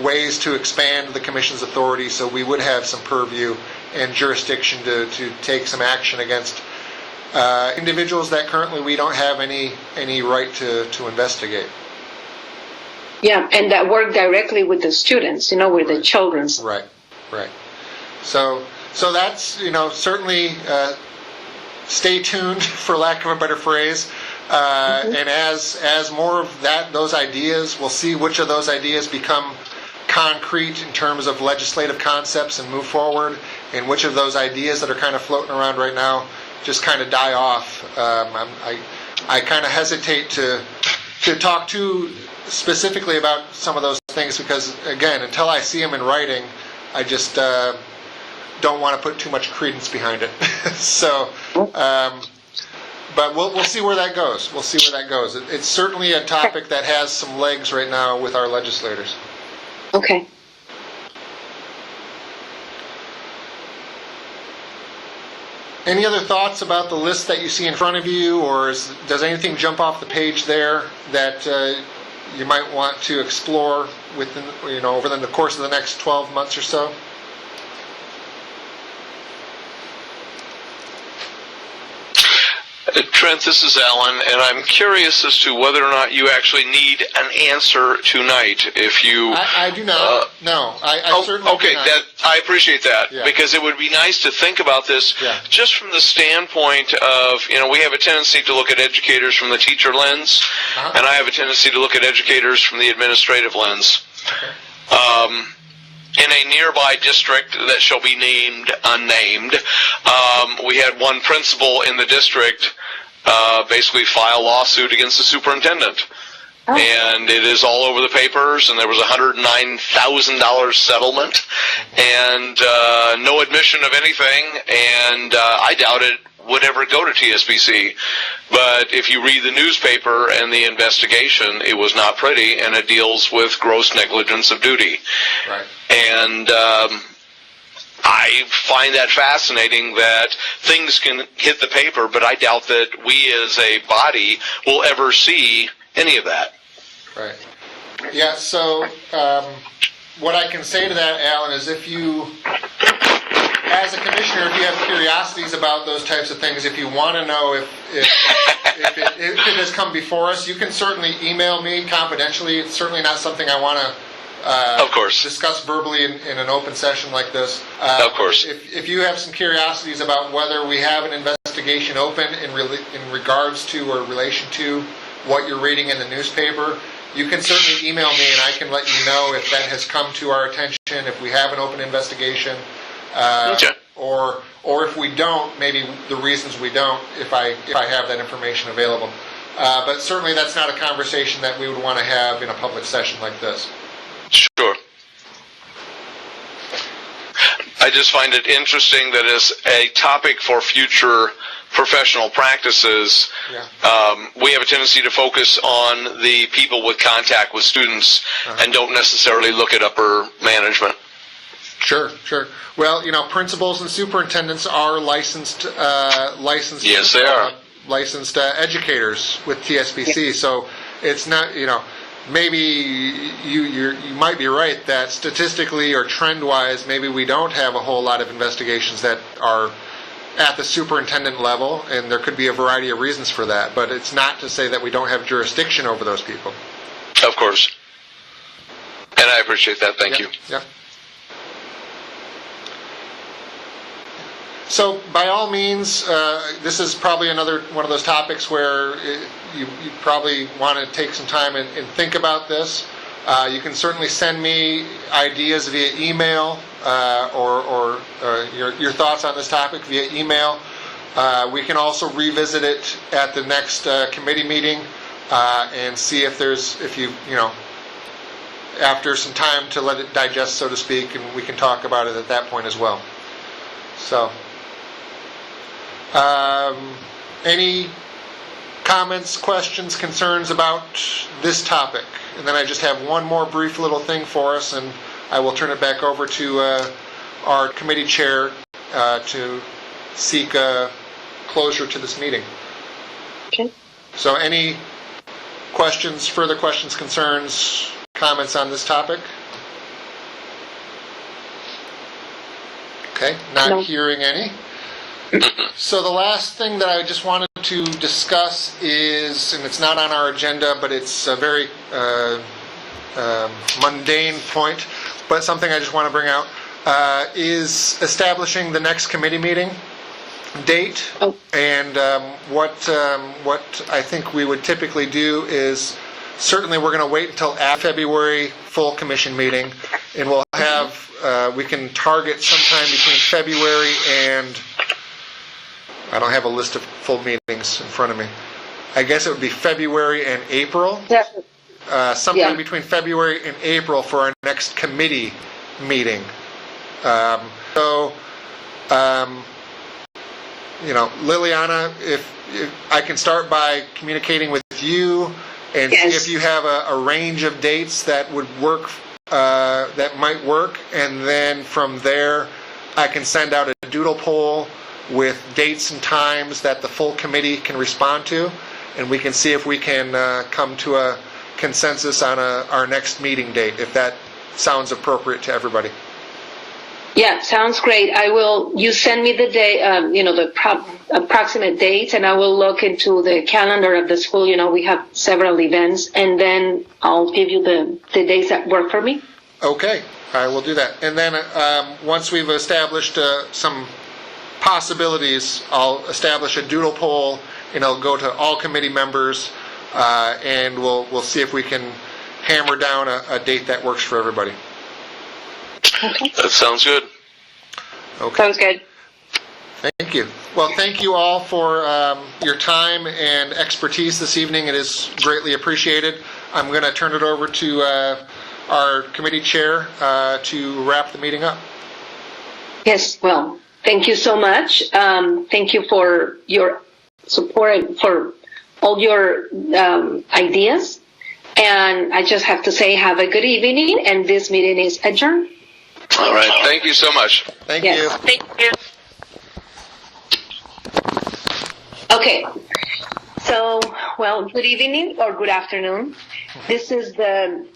C: ways to expand the commission's authority so we would have some purview and jurisdiction to take some action against individuals that currently we don't have any right to investigate.
A: Yeah, and that work directly with the students, with the children's.
C: Right. So that's, certainly stay tuned, for lack of a better phrase. And as more of those ideas, we'll see which of those ideas become concrete in terms of legislative concepts and move forward, and which of those ideas that are kind of floating around right now just kind of die off. I kind of hesitate to talk too specifically about some of those things because, again, until I see them in writing, I just don't want to put too much credence behind it. So, but we'll see where that goes. We'll see where that goes. It's certainly a topic that has some legs right now with our legislators.
A: Okay.
C: Any other thoughts about the list that you see in front of you, or does anything jump off the page there that you might want to explore within, over the course of the next 12 months or so?
F: Trent, this is Alan, and I'm curious as to whether or not you actually need an answer tonight. If you,
C: I do not. No, I certainly
F: okay,
C: do not.
F: I appreciate that,
C: Yeah.
F: because it would be nice to think about this just from the standpoint of, we have a tendency to look at educators from the teacher lens, and I have a tendency to look at educators from the administrative lens.
C: Okay.
F: In a nearby district that shall be named unnamed, we had one principal in the district basically file a lawsuit against the superintendent. And it is all over the papers, and there was a $109,000 settlement, and no admission of anything, and I doubt it would ever go to TSPC. But if you read the newspaper and the investigation, it was not pretty, and it deals with gross negligence of duty.
C: Right.
F: And I find that fascinating that things can hit the paper, but I doubt that we as a body will ever see any of that.
C: Right. Yeah, so what I can say to that, Alan, is if you, as a commissioner, if you have curiosities about those types of things, if you want to know if it has come before us, you can certainly email me confidentially. It's certainly not something I want to
F: of course.
C: discuss verbally in an open session like this.
F: Of course.
C: If you have some curiosities about whether we have an investigation open in regards to or relation to what you're reading in the newspaper, you can certainly email me and I can let you know if that has come to our attention, if we have an open investigation, or if we don't, maybe the reasons we don't, if I have that information available. But certainly that's not a conversation that we would want to have in a public session like this.
F: Sure. I just find it interesting that as a topic for future professional practices, we have a tendency to focus on the people with contact with students and don't necessarily look at upper management.
C: Sure. Well, principals and superintendents are licensed.
F: Yes, they are.
C: Licensed educators with TSPC. So it's not, maybe you might be right that statistically or trend-wise, maybe we don't have a whole lot of investigations that are at the superintendent level, and there could be a variety of reasons for that. But it's not to say that we don't have jurisdiction over those people.
F: Of course. And I appreciate that. Thank you.
C: Yep. So, by all means, this is probably another one of those topics where you probably want to take some time and think about this. You can certainly send me ideas via email or your thoughts on this topic via email. We can also revisit it at the next committee meeting and see if after some time to let it digest, so to speak, and we can talk about it at that point as well. So, any comments, questions, concerns about this topic? And then I just have one more brief little thing for us, and I will turn it back over to our committee chair to seek closure to this meeting.
A: Okay.
C: So any questions, further questions, concerns, comments on this topic? Okay, not hearing any. So the last thing that I just wanted to discuss is, and it's not on our agenda, but it's a very mundane point, but something I just want to bring out, is establishing the next committee meeting. date.
A: Oh.
C: And what I think we would typically do is, certainly we're going to wait until after February full commission meeting, and we'll have, we can target sometime between February and, I don't have a list of full meetings in front of me. I guess it would be February and April. Sometime
A: Yeah.
C: between February and April for our next committee meeting. Liliana, if I can start by communicating with you and see
A: Yes.
C: if you have a range of dates that would work, that might work, and then from there, I can send out a doodle poll with dates and times that the full committee can respond to, and we can see if we can come to a consensus on our next meeting date, if that sounds appropriate to everybody.
A: Yeah, sounds great. You send me the day, the approximate dates, and I will look into the calendar of the school. We have several events, and then I'll give you the days that work for me.
C: Okay, I will do that. And then once we've established some possibilities, I'll establish a doodle poll, and I'll go to all committee members, and we'll see if we can hammer down a date that works for everybody.
A: Okay.
F: That sounds good.
C: Okay.
B: Sounds good.
C: Thank you. Well, thank you all for your time and expertise this evening. It is greatly appreciated. I'm going to turn it over to our committee chair to wrap the meeting up.
A: Yes, well, thank you so much. Thank you for your support and for all your ideas. And I just have to say, have a good evening, and this meeting is adjourned.
F: All right. Thank you so much.
C: Thank
A: Yes.
C: you.
B: Thank you.
A: Okay, so, good evening or good afternoon. This is the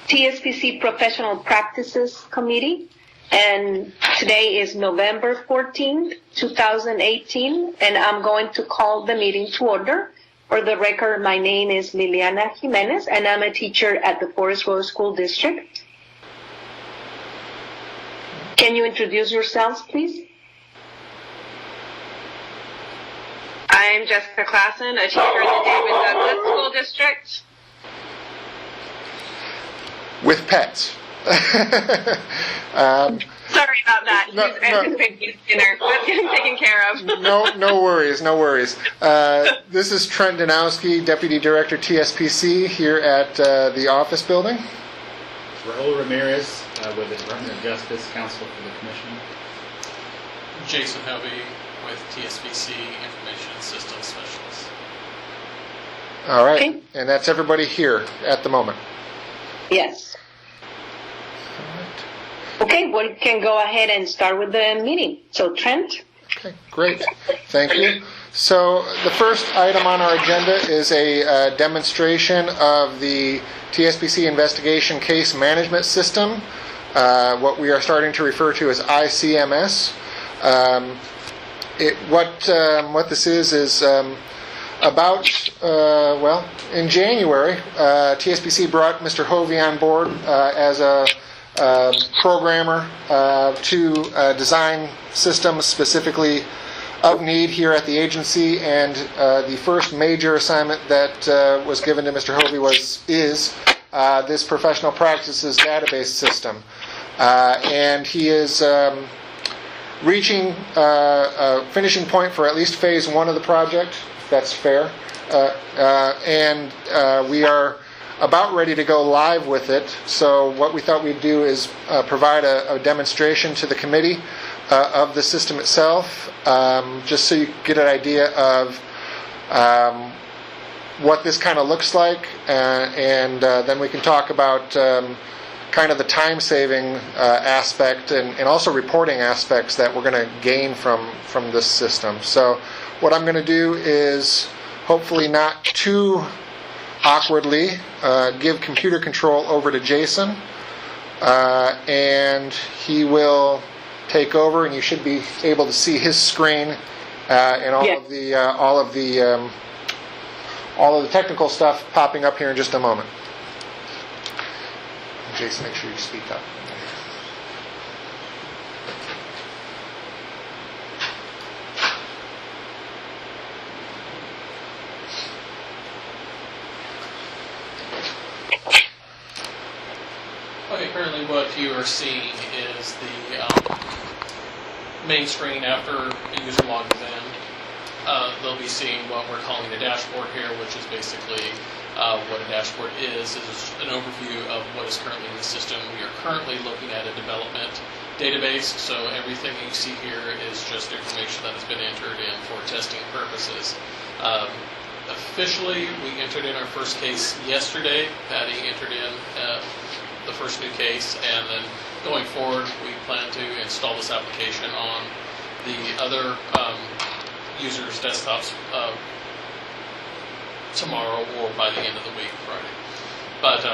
A: TSPC Professional Practices Committee, and today is November 14th, 2018, and I'm going to call the meeting to order. For the record, my name is Liliana Jimenez, and I'm a teacher at the Forest Road School District. Can you introduce yourselves, please?
B: I'm Jessica Klassen, a teacher in the David Douglas School District.
C: With pets.
B: Sorry about that.
C: No,
B: He's
C: no.
B: anticipating dinner. That's getting taken care of.
C: No worries. This is Trent Danowski, Deputy Director TSPC here at the office building.
D: Raul Ramirez with the Department of Justice, Counsel for the Commission.
E: Jason Hovey with TSPC Information Systems Specialist.
C: All right,
A: Okay.
C: and that's everybody here at the moment.
A: Yes. Okay, we can go ahead and start with the meeting. So, Trent?
C: Okay, great. Thank you. So the first item on our agenda is a demonstration of the TSPC Investigation Case Management System, what we are starting to refer to as ICMS. What this is in January, TSPC brought Mr. Hovey on board as a programmer to design systems specifically of need here at the agency, and the first major assignment that was given to Mr. Hovey is this professional practices database system, and he is reaching a finishing point for at least phase one of the project, if that's fair, and we are about ready to go live with it. So what we thought we'd do is provide a demonstration to the committee of the system itself, just so you get an idea of what this kind of looks like, and then we can talk about kind of the time-saving aspect and also reporting aspects that we're going to gain from this system. So what I'm going to do is, hopefully not too awkwardly, give computer control over to Jason, and he will take over, and you should be able to see his screen and all of the technical stuff popping up here in just a moment. Jason, make sure you speak up.
E: Okay, currently what you are seeing is the main screen after a user logs in. They'll be seeing what we're calling a dashboard here, which is basically what a dashboard is an overview of what is currently in the system. We are currently looking at a development database, so everything you see here is just information that has been entered in for testing purposes. Officially, we entered in our first case yesterday. Patty entered in the first new case, and then going forward, we plan to install this application on the other users' desktops tomorrow or by the end of the week, Friday. But